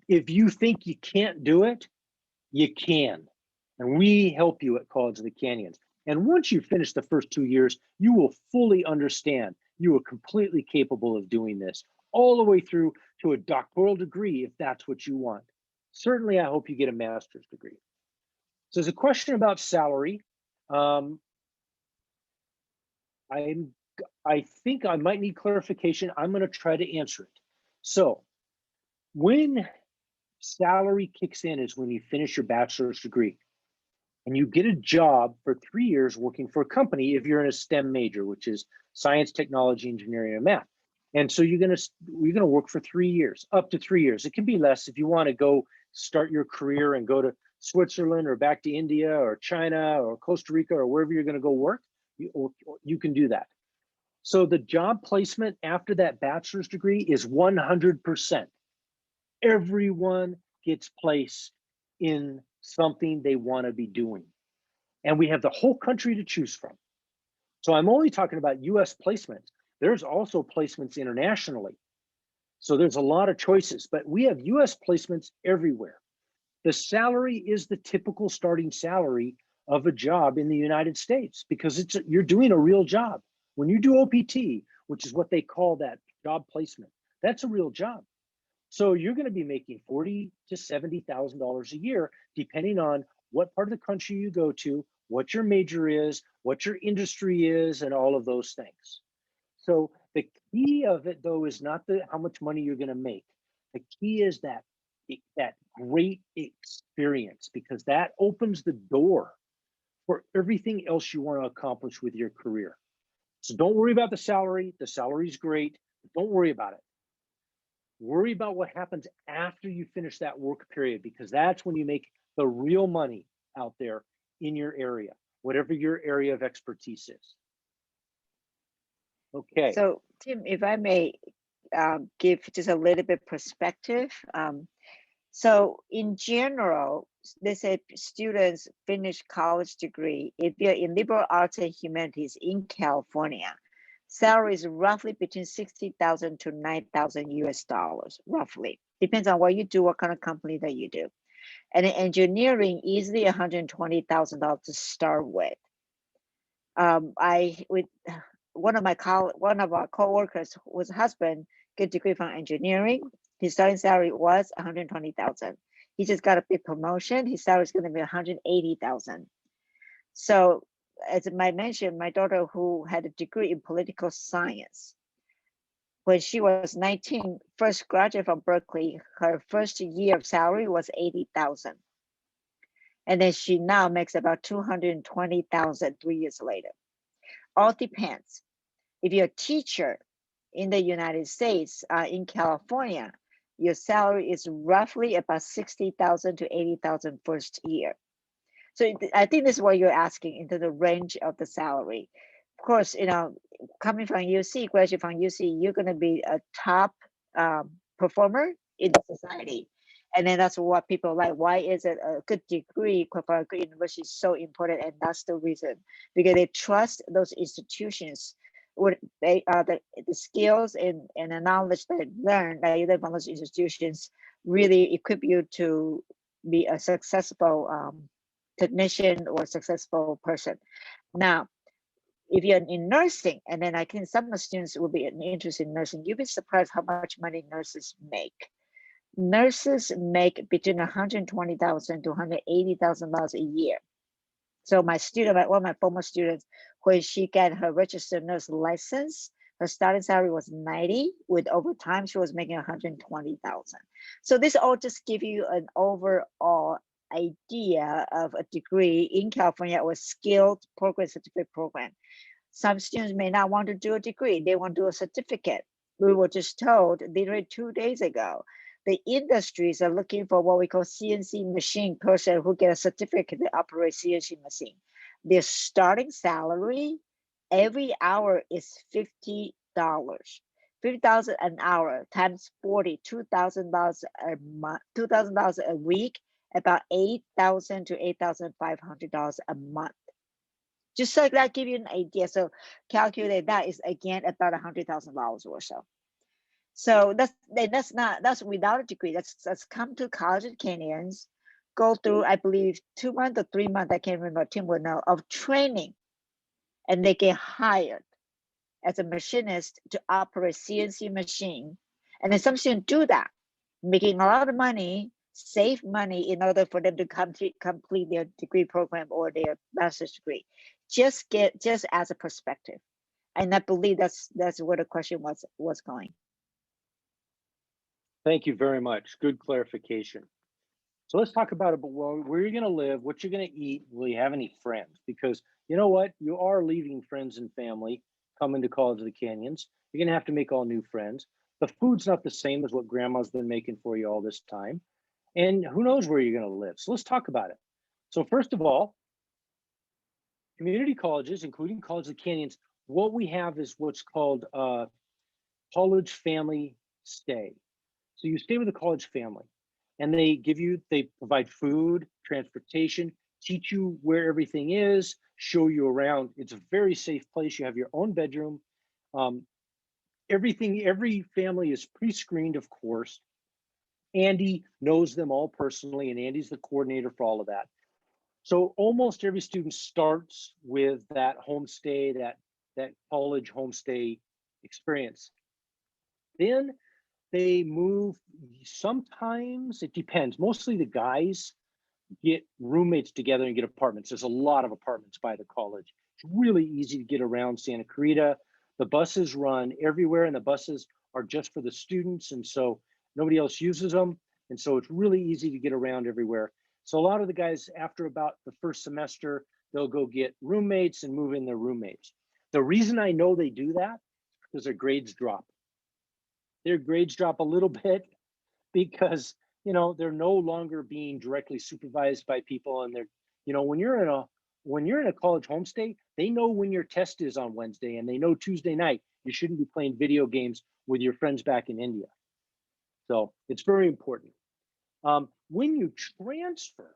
If you think you can't do it, you can. And we help you at College of the Canyons. And once you finish the first 2 years, you will fully understand you are completely capable of doing this all the way through to a doctoral degree if that's what you want. Certainly, I hope you get a master's degree. So there's a question about salary. I think I might need clarification. I'm going to try to answer it. So when salary kicks in is when you finish your bachelor's degree and you get a job for 3 years working for a company if you're in a STEM major, which is science, technology, engineering, and math. And so you're gonna work for 3 years, up to 3 years. It can be less if you want to go start your career and go to Switzerland or back to India or China or Costa Rica or wherever you're going to go work. You can do that. So the job placement after that bachelor's degree is 100%. Everyone gets placed in something they want to be doing. And we have the whole country to choose from. So I'm only talking about US placements. There's also placements internationally. So there's a lot of choices, but we have US placements everywhere. The salary is the typical starting salary of a job in the United States because you're doing a real job. When you do OPT, which is what they call that job placement, that's a real job. So you're going to be making $40,000 to $70,000 a year, depending on what part of the country you go to, what your major is, what your industry is, and all of those things. So the key of it, though, is not how much money you're going to make. The key is that great experience, because that opens the door for everything else you want to accomplish with your career. So don't worry about the salary. The salary is great. Don't worry about it. Worry about what happens after you finish that work period, because that's when you make the real money out there in your area, whatever your area of expertise is. Okay. So Tim, if I may give just a little bit perspective. So in general, they say students finish college degree. If you're in liberal arts and humanities in California, salary is roughly between 60,000 to 9,000 US dollars, roughly. Depends on what you do, what kind of company that you do. And in engineering, easily $120,000 to start with. One of our co-workers whose husband get a degree from engineering. His starting salary was 120,000. He just got a big promotion. His salary is going to be 180,000. So as I mentioned, my daughter who had a degree in political science, when she was 19, first graduate from Berkeley, her first year of salary was 80,000. And then she now makes about 220,000 3 years later. All depends. If you're a teacher in the United States, in California, your salary is roughly about 60,000 to 80,000 first year. So I think this is what you're asking into the range of the salary. Of course, coming from UC, graduate from UC, you're going to be a top performer in the society. And then that's what people like. Why is it a good degree for a good university is so important? And that's the reason, because they trust those institutions with the skills and the knowledge that they learn from those institutions really equip you to be a successful technician or successful person. Now, if you're in nursing, and then I think some of the students will be interested in nursing, you'll be surprised how much money nurses make. Nurses make between $120,000 to $180,000 a year. So my student, one of my former students, when she got her registered nurse license, her starting salary was 90. With overtime, she was making 120,000. So this all just give you an overall idea of a degree in California or skilled program, certificate program. Some students may not want to do a degree; they want to do a certificate. We were just told literally 2 days ago, the industries are looking for what we call CNC machine person who get a certificate to operate CNC machine. Their starting salary every hour is $50. $50,000 an hour times 40, $2,000 a month, $2,000 a week, about $8,000 to $8,500 a month. Just so that give you an idea. So calculate that is again about $100,000 or so. So that's without a degree. That's come to college at Canyons, go through, I believe, 2 months or 3 months, I can't remember, Tim will know, of training, and they get hired as a machinist to operate CNC machine. And then some students do that, making a lot of money, save money in order for them to complete their degree program or their master's degree. Just as a perspective. And I believe that's where the question was going. Thank you very much. Good clarification. So let's talk about it, but where you're going to live, what you're going to eat, will you have any friends? Because you know what? You are leaving friends and family coming to College of the Canyons. You're going to have to make all new friends. The food's not the same as what grandma's been making for you all this time. And who knows where you're going to live. So let's talk about it. So first of all, community colleges, including College of the Canyons, what we have is what's called college family stay. So you stay with a college family and they provide food, transportation, teach you where everything is, show you around. It's a very safe place. You have your own bedroom. Every family is pre-screened, of course. Andy knows them all personally, and Andy's the coordinator for all of that. So almost every student starts with that homestay, that college homestay experience. Then they move, sometimes it depends. Mostly the guys get roommates together and get apartments. There's a lot of apartments by the college. It's really easy to get around Santa Clarita. The buses run everywhere, and the buses are just for the students, and so nobody else uses them. And so it's really easy to get around everywhere. So a lot of the guys, after about the first semester, they'll go get roommates and move in their roommates. The reason I know they do that is because their grades drop. Their grades drop a little bit because they're no longer being directly supervised by people, and when you're in a college homestay, they know when your test is on Wednesday, and they know Tuesday night you shouldn't be playing video games with your friends back in India. So it's very important. When you transfer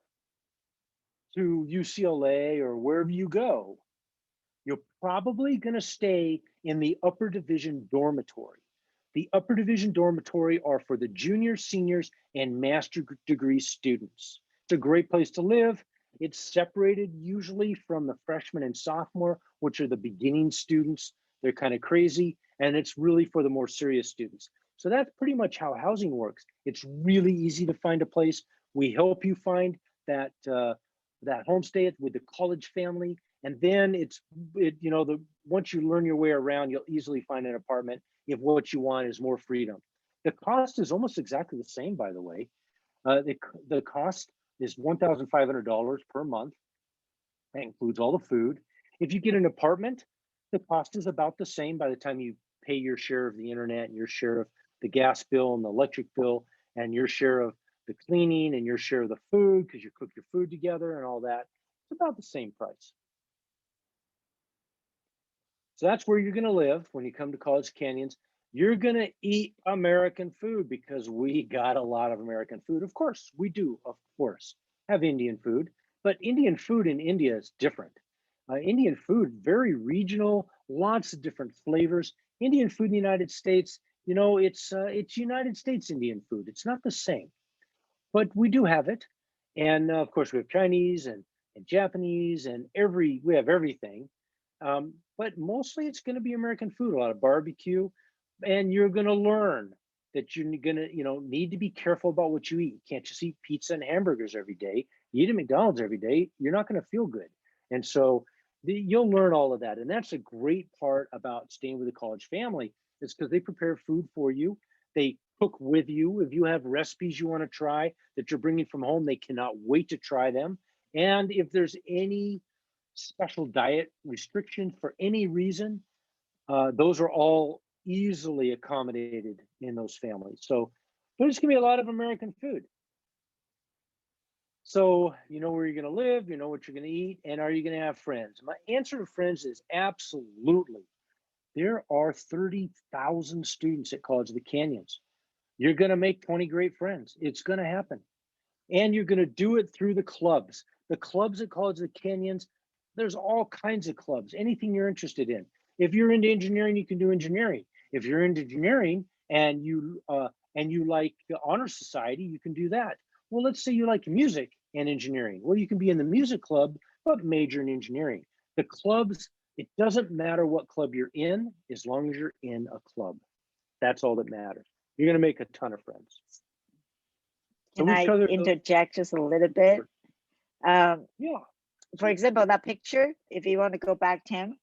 to UCLA or wherever you go, you're probably going to stay in the upper division dormitory. The upper division dormitory are for the juniors, seniors, and master degree students. It's a great place to live. It's separated usually from the freshman and sophomore, which are the beginning students. They're kind of crazy, and it's really for the more serious students. So that's pretty much how housing works. It's really easy to find a place. We help you find that homestay with the college family, and then once you learn your way around, you'll easily find an apartment if what you want is more freedom. The cost is almost exactly the same, by the way. The cost is $1,500 per month. That includes all the food. If you get an apartment, the cost is about the same by the time you pay your share of the internet and your share of the gas bill and the electric bill and your share of the cleaning and your share of the food, because you cook your food together and all that. It's about the same price. So that's where you're going to live when you come to College Canyons. You're going to eat American food because we got a lot of American food. Of course, we do, of course, have Indian food, but Indian food in India is different. Indian food, very regional, lots of different flavors. Indian food in the United States, it's United States Indian food. It's not the same, but we do have it. And of course, we have Chinese and Japanese and we have everything. But mostly it's going to be American food, a lot of barbecue, and you're going to learn that you're going to, need to be careful about what you eat. You can't just eat pizza and hamburgers every day. You eat at McDonald's every day, you're not going to feel good. And so you'll learn all of that. And that's a great part about staying with a college family, is because they prepare food for you. They cook with you. If you have recipes you want to try that you're bringing from home, they cannot wait to try them. And if there's any special diet restriction for any reason, those are all easily accommodated in those families. So there's going to be a lot of American food. So you know where you're going to live, you know what you're going to eat, and are you going to have friends? My answer to friends is absolutely. There are 30,000 students at College of the Canyons. You're going to make 20 great friends. It's going to happen. And you're going to do it through the clubs. The clubs at College of the Canyons, there's all kinds of clubs, anything you're interested in. If you're into engineering, you can do engineering. If you're into engineering, and you like the honor society, you can do that. Well, let's say you like music and engineering. Well, you can be in the music club, but major in engineering. The clubs, it doesn't matter what club you're in, as long as you're in a club. That's all that matters. You're going to make a ton of friends. So Can I interject just a little bit? Yeah. For example, that picture, if you want to go back, Tim,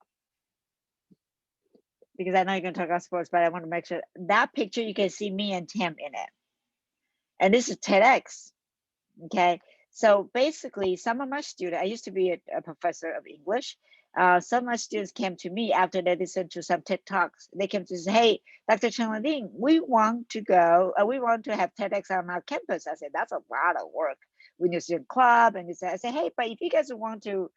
because I know you're going to talk about sports, but I want to make sure that picture, you can see me and Tim in it. And this is TEDx. Okay. So basically, some of my students, I used to be a professor of English. Some of my students came to me after they listened to some TED Talks. They came to say, hey, Dr. Chen Ling, we want to go, we want to have TEDx on our campus. I said, that's a lot of work. We need a student club. And I said, hey, but if you guys want to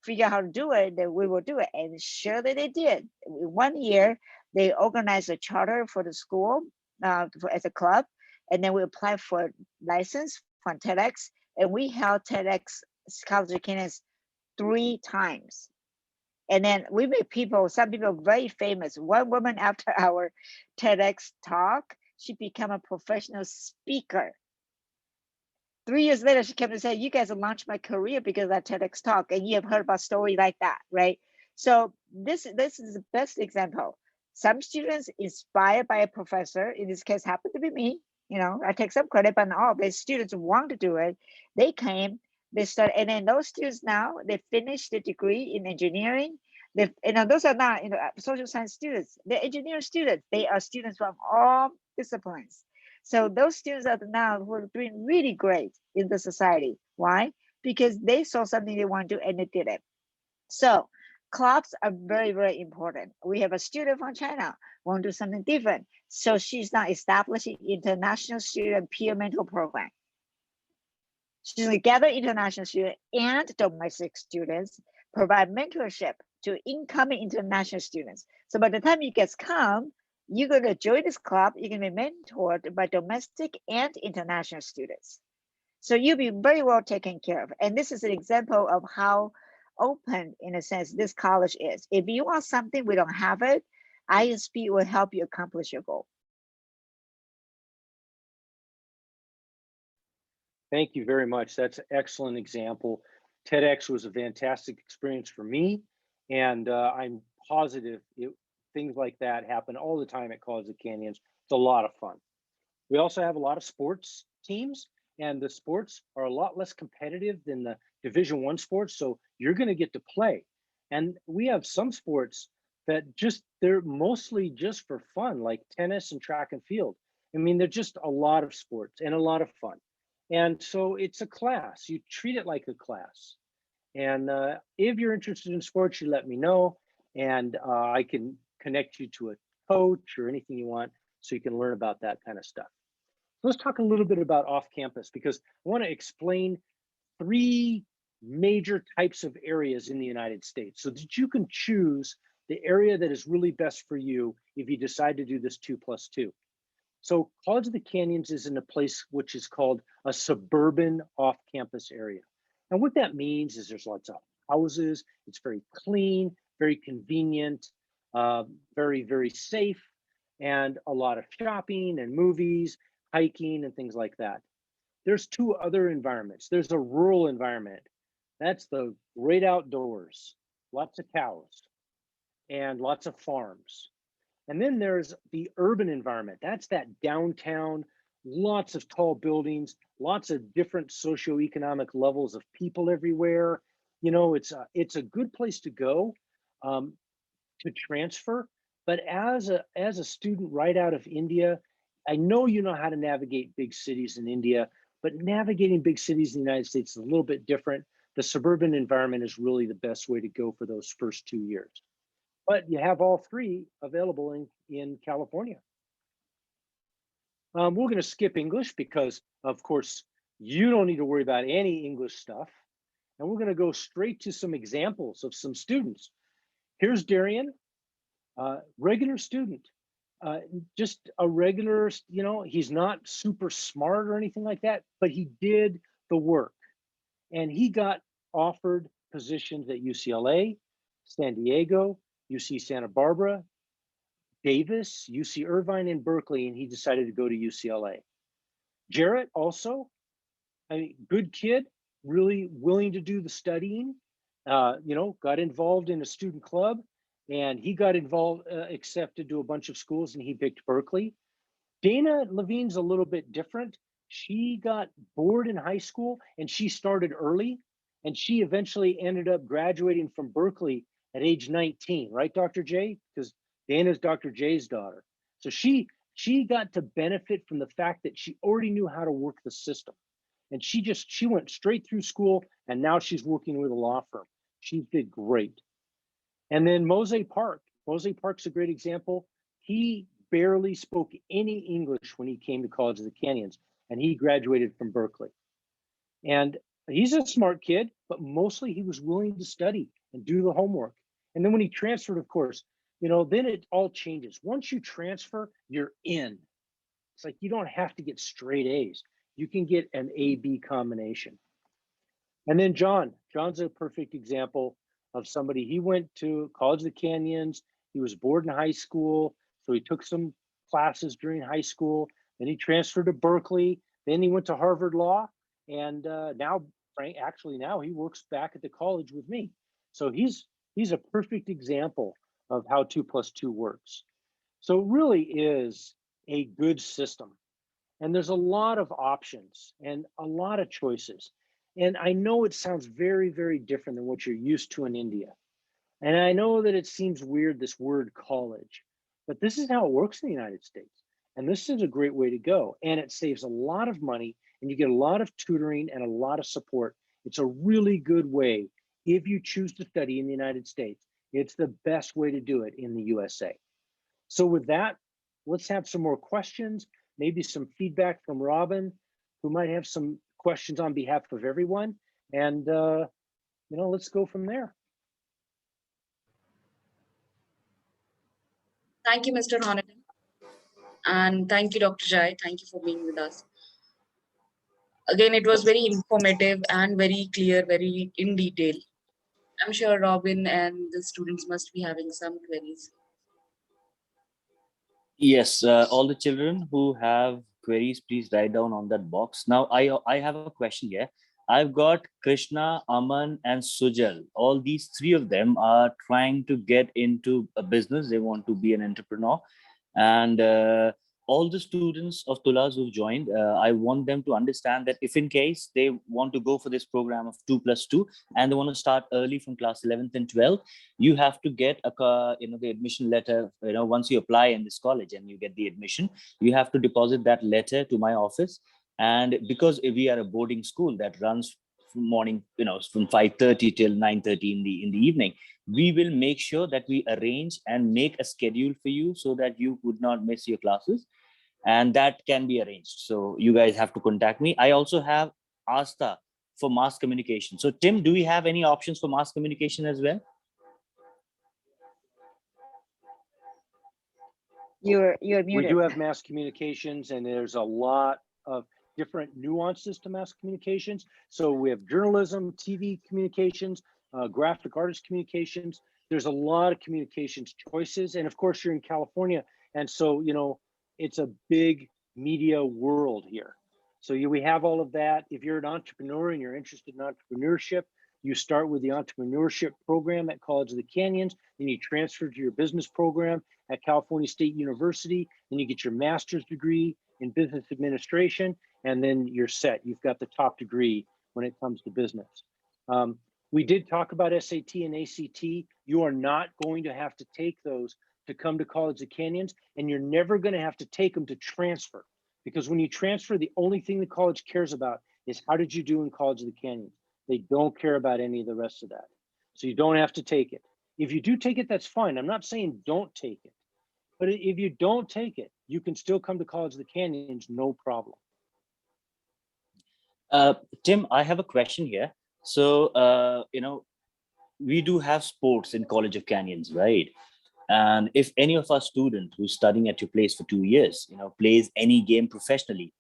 figure out how to do it, then we will do it. And surely they did. In 1 year, they organized a charter for the school as a club. And then we applied for license from TEDx, and we held TEDx College of Canyons 3 times. And then we made some people very famous. One woman after our TEDx talk, she became a professional speaker. 3 years later, she came and said, you guys launched my career because of that TEDx talk. And you have heard about story like that, right? So this is the best example. Some students inspired by a professor, in this case happened to be me, I take some credit, but not all. The students want to do it. They came, they started, and then those students now, they finished the degree in engineering. Those are not social science students. They're engineering students. They are students from all disciplines. So those students are now who are doing really great in the society. Why? Because they saw something they want to do and they did it. So clubs are very, very important. We have a student from China want to do something different. So she's now establishing international student peer mentor program. She's going to gather international students and domestic students, provide mentorship to incoming international students. So by the time you guys come, you're going to join this club. You're going to be mentored by domestic and international students. So you'll be very well taken care of. And this is an example of how open, in a sense, this college is. If you want something, we don't have it, ISP will help you accomplish your goal. Thank you very much. That's an excellent example. TEDx was a fantastic experience for me, and I'm positive things like that happen all the time at College of Canyons. It's a lot of fun. We also have a lot of sports teams, and the sports are a lot less competitive than the Division I sports, so you're going to get to play. And we have some sports that they're mostly just for fun, like tennis and track and field. I mean, they're just a lot of sports and a lot of fun. And so it's a class. You treat it like a class. And if you're interested in sports, you let me know, and I can connect you to a coach or anything you want so you can learn about that kind of stuff. Let's talk a little bit about off campus, because I want to explain 3 major types of areas in the United States so that you can choose the area that is really best for you if you decide to do this 2+2. So College of the Canyons is in a place which is called a suburban off-campus area. And what that means is there's lots of houses, it's very clean, very convenient, very, very safe, and a lot of shopping and movies, hiking and things like that. There's 2 other environments. There's a rural environment. That's the great outdoors, lots of cows and lots of farms. And then there's the urban environment. That's that downtown, lots of tall buildings, lots of different socioeconomic levels of people everywhere. It's a good place to go to transfer. But as a student right out of India, I know you know how to navigate big cities in India, but navigating big cities in the United States is a little bit different. The suburban environment is really the best way to go for those first 2 years. But you have all 3 available in California. We're going to skip English because, of course, you don't need to worry about any English stuff. And we're going to go straight to some examples of some students. Here's Darian, regular student, just a regular, he's not super smart or anything like that, but he did the work. And he got offered positions at UCLA, San Diego, UC Santa Barbara, Davis, UC Irvine, and Berkeley, and he decided to go to UCLA. Jarrett also, I mean, good kid, really willing to do the studying, got involved in a student club, and he got involved, accepted to a bunch of schools, and he picked Berkeley. Dana Levine's a little bit different. She got bored in high school and she started early, and she eventually ended up graduating from Berkeley at age 19, right, Dr. J? Because Dana's Dr. J's daughter. So she got to benefit from the fact that she already knew how to work the system. And she went straight through school, and now she's working with a law firm. She did great. And then Mose Park's a great example. He barely spoke any English when he came to College of the Canyons, and he graduated from Berkeley. And he's a smart kid, but mostly he was willing to study and do the homework. And then when he transferred, of course, then it all changes. Once you transfer, you're in. It's like you don't have to get straight A's. You can get an A-B combination. And then John's a perfect example of somebody. He went to College of the Canyons. He was bored in high school, so he took some classes during high school. Then he transferred to Berkeley. Then he went to Harvard Law, and now he works back at the college with me. So he's a perfect example of how 2 + 2 works. So it really is a good system. And there's a lot of options and a lot of choices. And I know it sounds very, very different than what you're used to in India. And I know that it seems weird, this word college, but this is how it works in the United States. And this is a great way to go. And it saves a lot of money, and you get a lot of tutoring and a lot of support. It's a really good way if you choose to study in the United States. It's the best way to do it in the USA. So with that, let's have some more questions, maybe some feedback from Robin, who might have some questions on behalf of everyone. And, let's go from there. Thank you, Mr. Hornaday. And thank you, Dr. Jai. Thank you for being with us. Again, it was very informative and very clear, very in detail. I'm sure Robin and the students must be having some queries. Yes, all the children who have queries, please write down on that box. Now, I have a question here. I've got Krishna, Aman, and Sujal. All these three of them are trying to get into a business. They want to be an entrepreneur. And all the students of Tulas who've joined, I want them to understand that if in case they want to go for this program of 2 + 2 and they want to start early from class 11th and 12th, you have to get the admission letter. Once you apply in this college and you get the admission, you have to deposit that letter to my office. And because we are a boarding school that runs from morning, from 5:30 till 9:30 in the evening, we will make sure that we arrange and make a schedule for you so that you would not miss your classes, and that can be arranged. So you guys have to contact me. I also have Asta for mass communication. So Tim, do we have any options for mass communication as well? You're muted. We do have mass communications, and there's a lot of different nuances to mass communications. So we have journalism, TV communications, graphic artist communications. There's a lot of communications choices. And of course, you're in California. And so, it's a big media world here. So we have all of that. If you're an entrepreneur and you're interested in entrepreneurship, you start with the entrepreneurship program at College of the Canyons, then you transfer to your business program at California State University, then you get your master's degree in business administration, and then you're set. You've got the top degree when it comes to business. We did talk about SAT and ACT. You are not going to have to take those to come to College of Canyons, and you're never going to have to take them to transfer, because when you transfer, the only thing the college cares about is how did you do in College of the Canyons. They don't care about any of the rest of that. So you don't have to take it. If you do take it, that's fine. I'm not saying don't take it. But if you don't take it, you can still come to College of the Canyons, no problem. Tim, I have a question here. So, we do have sports in College of Canyons, right? And if any of our student who's studying at your place for 2 years, plays any game professionally,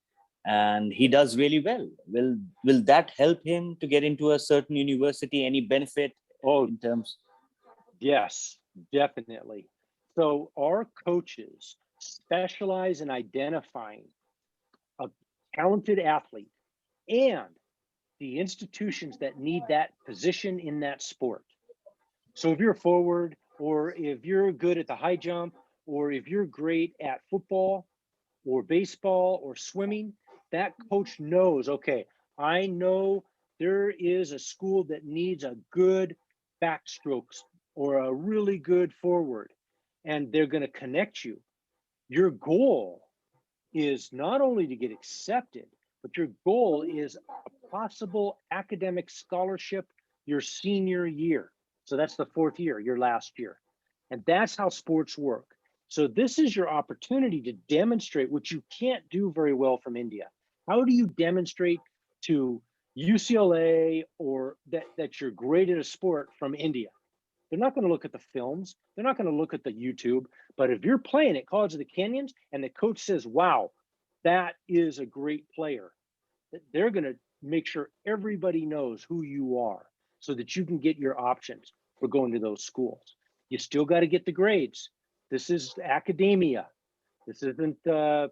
and he does really well, will that help him to get into a certain university? Any benefit in terms? Yes, definitely. So our coaches specialize in identifying a talented athlete and the institutions that need that position in that sport. So if you're a forward, or if you're good at the high jump, or if you're great at football or baseball or swimming, that coach knows, okay, I know there is a school that needs a good backstrokes or a really good forward, and they're going to connect you. Your goal is not only to get accepted, but your goal is a possible academic scholarship your senior year. So that's the fourth year, your last year. And that's how sports work. So this is your opportunity to demonstrate what you can't do very well from India. How do you demonstrate to UCLA or that you're great at a sport from India? They're not going to look at the films. They're not going to look at the YouTube. But if you're playing at College of the Canyons and the coach says, wow, that is a great player, they're going to make sure everybody knows who you are so that you can get your options for going to those schools. You still got to get the grades. This is academia. This isn't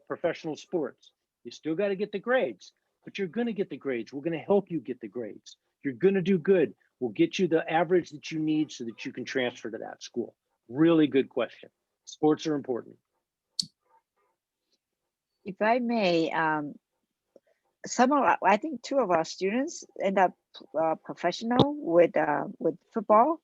professional sports. You still got to get the grades, but you're going to get the grades. We're going to help you get the grades. You're going to do good. We'll get you the average that you need so that you can transfer to that school. Really good question. Sports are important. If I may, I think two of our students end up professional with football,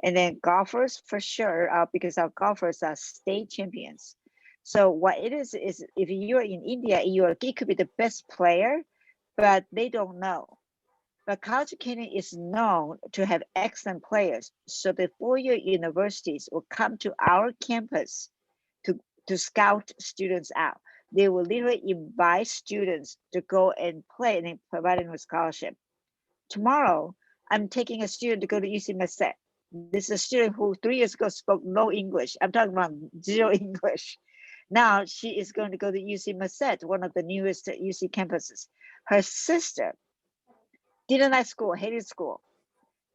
and then golfers for sure, because our golfers are state champions. So what it is if you're in India, you could be the best player, but they don't know. But College of Canyon is known to have excellent players. So the four-year universities will come to our campus to scout students out. They will literally invite students to go and play and provide them with scholarship. Tomorrow, I'm taking a student to go to UC Merced. This is a student who 3 years ago spoke no English. I'm talking about zero English. Now she is going to go to UC Merced, one of the newest UC campuses. Her sister didn't like school, hated school,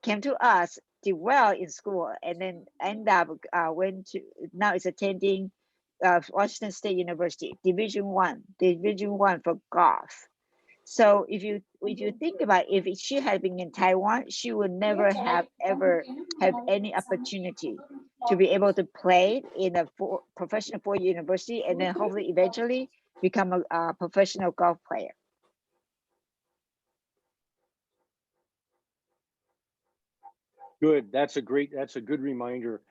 came to us, did well in school, and then ended up now is attending Washington State University, Division One for golf. So if you think about it, if she had been in Taiwan, she would never have ever have any opportunity to be able to play in a professional four-year university and then hopefully eventually become a professional golf player. Good. That's a good reminder.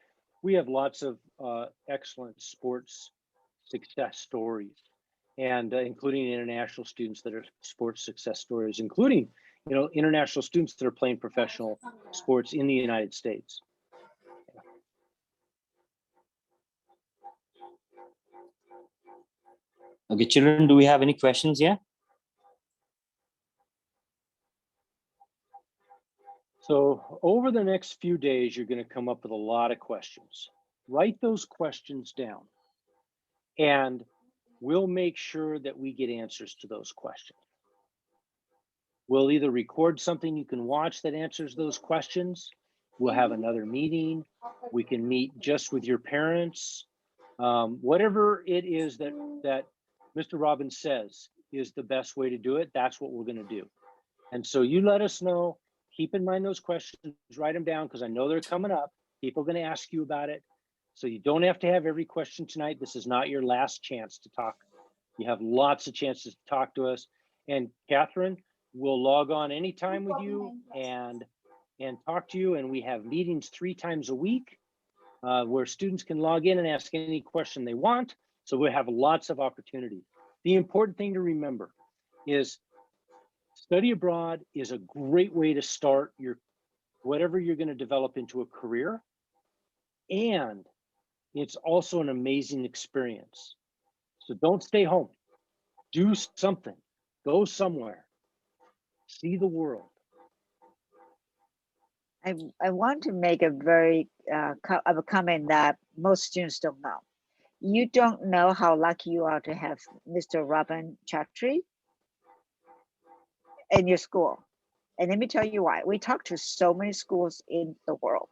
We have lots of excellent sports success stories, and including international students that are sports success stories, including international students that are playing professional sports in the United States. Okay, children, do we have any questions here? So over the next few days, you're going to come up with a lot of questions. Write those questions down, and we'll make sure that we get answers to those questions. We'll either record something you can watch that answers those questions. We'll have another meeting. We can meet just with your parents. Whatever it is that Mr. Robbins says is the best way to do it, that's what we're going to do. And so you let us know. Keep in mind those questions, write them down, because I know they're coming up. People are going to ask you about it. So you don't have to have every question tonight. This is not your last chance to talk. You have lots of chances to talk to us. And Catherine will log on anytime with you and talk to you. And we have meetings 3 times a week where students can log in and ask any question they want. So we have lots of opportunity. The important thing to remember is study abroad is a great way to start your whatever you're going to develop into a career. And it's also an amazing experience. So don't stay home. Do something. Go somewhere. See the world. I want to make a very a comment that most students don't know. You don't know how lucky you are to have Mr. Robin Chatri in your school. And let me tell you why. We talk to so many schools in the world.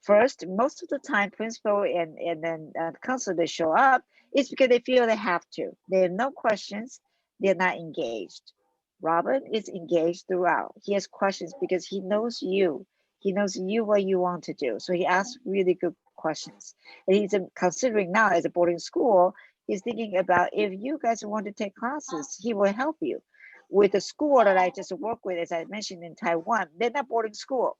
First, most of the time, principal and then counselor, they show up, it's because they feel they have to. They have no questions. They're not engaged. Robin is engaged throughout. He has questions because he knows you. He knows you what you want to do. So he asks really good questions. And he's considering now as a boarding school, he's thinking about if you guys want to take classes, he will help you. With the school that I just work with, as I mentioned in Taiwan, they're not boarding school.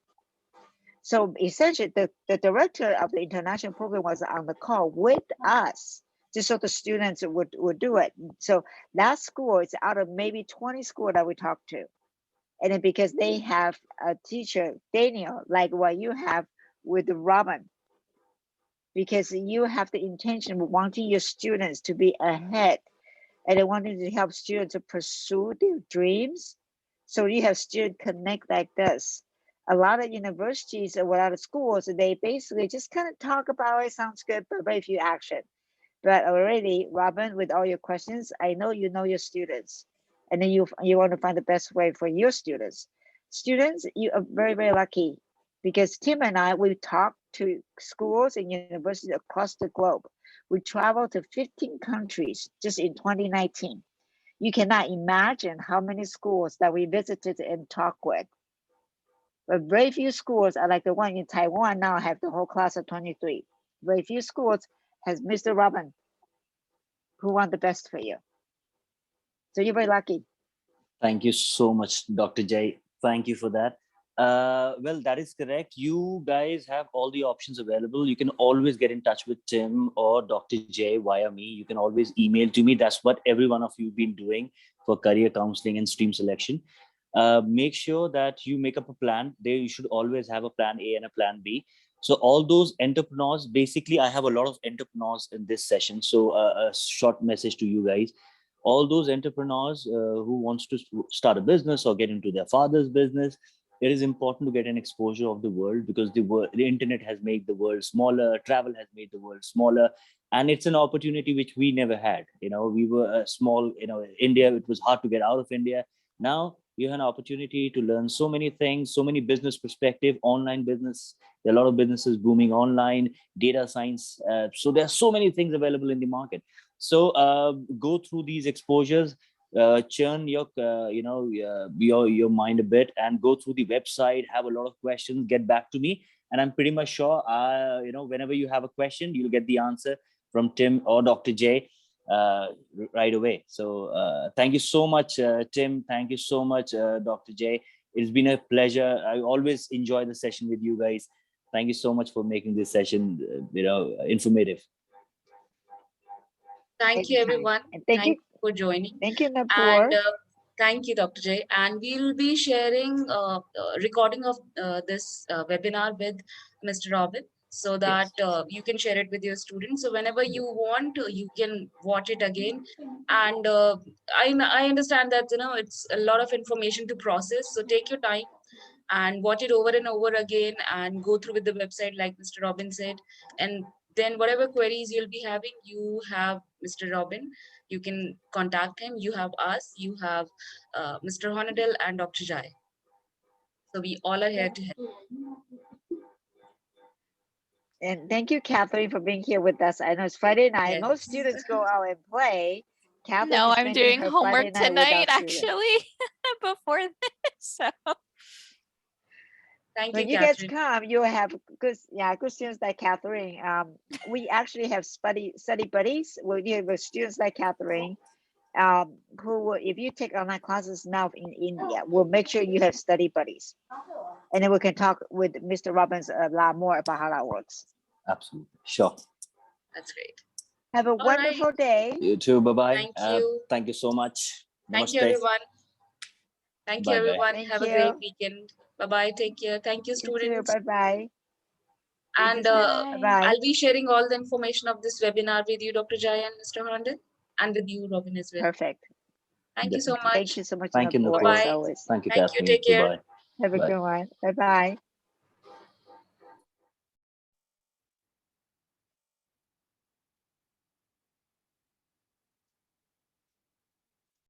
So essentially, the director of the international program was on the call with us, just so the students would do it. So that school is out of maybe 20 schools that we talked to. And then because they have a teacher, Daniel, like what you have with Robin, because you have the intention of wanting your students to be ahead and they wanted to help students to pursue their dreams. So you have student connect like this. A lot of universities or a lot of schools, they basically just kind of talk about it, sounds good, but very few action. But already, Robin, with all your questions, I know you know your students, and then you want to find the best way for your students. Students, you are very, very lucky because Tim and I, we talk to schools and universities across the globe. We traveled to 15 countries just in 2019. You cannot imagine how many schools that we visited and talked with. But very few schools are like the one in Taiwan now have the whole class of 23. Very few schools has Mr. Robin, who want the best for you. So you're very lucky. Thank you so much, Dr. Jay. Thank you for that. Well, that is correct. You guys have all the options available. You can always get in touch with Tim or Dr. Jay via me. You can always email to me. That's what every one of you been doing for career counseling and stream selection. Make sure that you make up a plan. There, you should always have a plan A and a plan B. So all those entrepreneurs, basically, I have a lot of entrepreneurs in this session. So a short message to you guys. All those entrepreneurs who wants to start a business or get into their father's business, it is important to get an exposure of the world because the internet has made the world smaller, travel has made the world smaller, and it's an opportunity which we never had. We were a small, India, it was hard to get out of India. Now you have an opportunity to learn so many things, so many business perspective, online business. There are a lot of businesses booming online, data science. So there are so many things available in the market. So go through these exposures, churn your mind a bit, and go through the website. Have a lot of questions. Get back to me, and I'm pretty much sure, whenever you have a question, you'll get the answer from Tim or Dr. J right away. So thank you so much, Tim. Thank you so much, Dr. J. It's been a pleasure. I always enjoy the session with you guys. Thank you so much for making this session, informative. Thank you, Anytime. everyone. And thank you. For joining. Thank you, And Napur. thank you, Dr. Jay. And we'll be sharing recording of this webinar with Mr. Robin so that you can share it with your students. So whenever you want, you can watch it again. And I understand that, it's a lot of information to process. So take your time and watch it over and over again and go through with the website like Mr. Robin said. And then whatever queries you'll be having, you have Mr. Robin, you can contact him. You have us, you have Mr. Honadel and Dr. Jai. So we all are here to help. And thank you, Catherine, for being here with us. I know it's Friday night. Yes. Most students go out and play. Catherine No, is I'm spending doing her homework Friday night with tonight, our students. actually, before this. So Thank When you, you guys Catherine. come, you'll have good students like Catherine. We actually have study buddies with students like Catherine, who will, if you take online classes now in India, we'll make sure you have study buddies. And then we can talk with Mr. Robbins a lot more about how that works. Absolutely. Sure. That's great. Have a wonderful day. You too. Bye-bye. Thank you. Thank you so much. Thank you, Namaste. everyone. Thank you, Bye-bye. everyone. Thank Have a you. great weekend. Bye-bye. Take care. Thank you, You too. students. Bye-bye. And Bye-bye. I'll be sharing all the information of this webinar with you, Dr. Jai and Mr. Honda, and with you, Robin, as well. Perfect. Thank you so Definitely. much. Thank you so much, Thank you, Napur, Nupur. as Bye-bye. always. Thank you, Thank you. Catherine. Take care. Bye-bye. Have a Bye. good one. Bye-bye.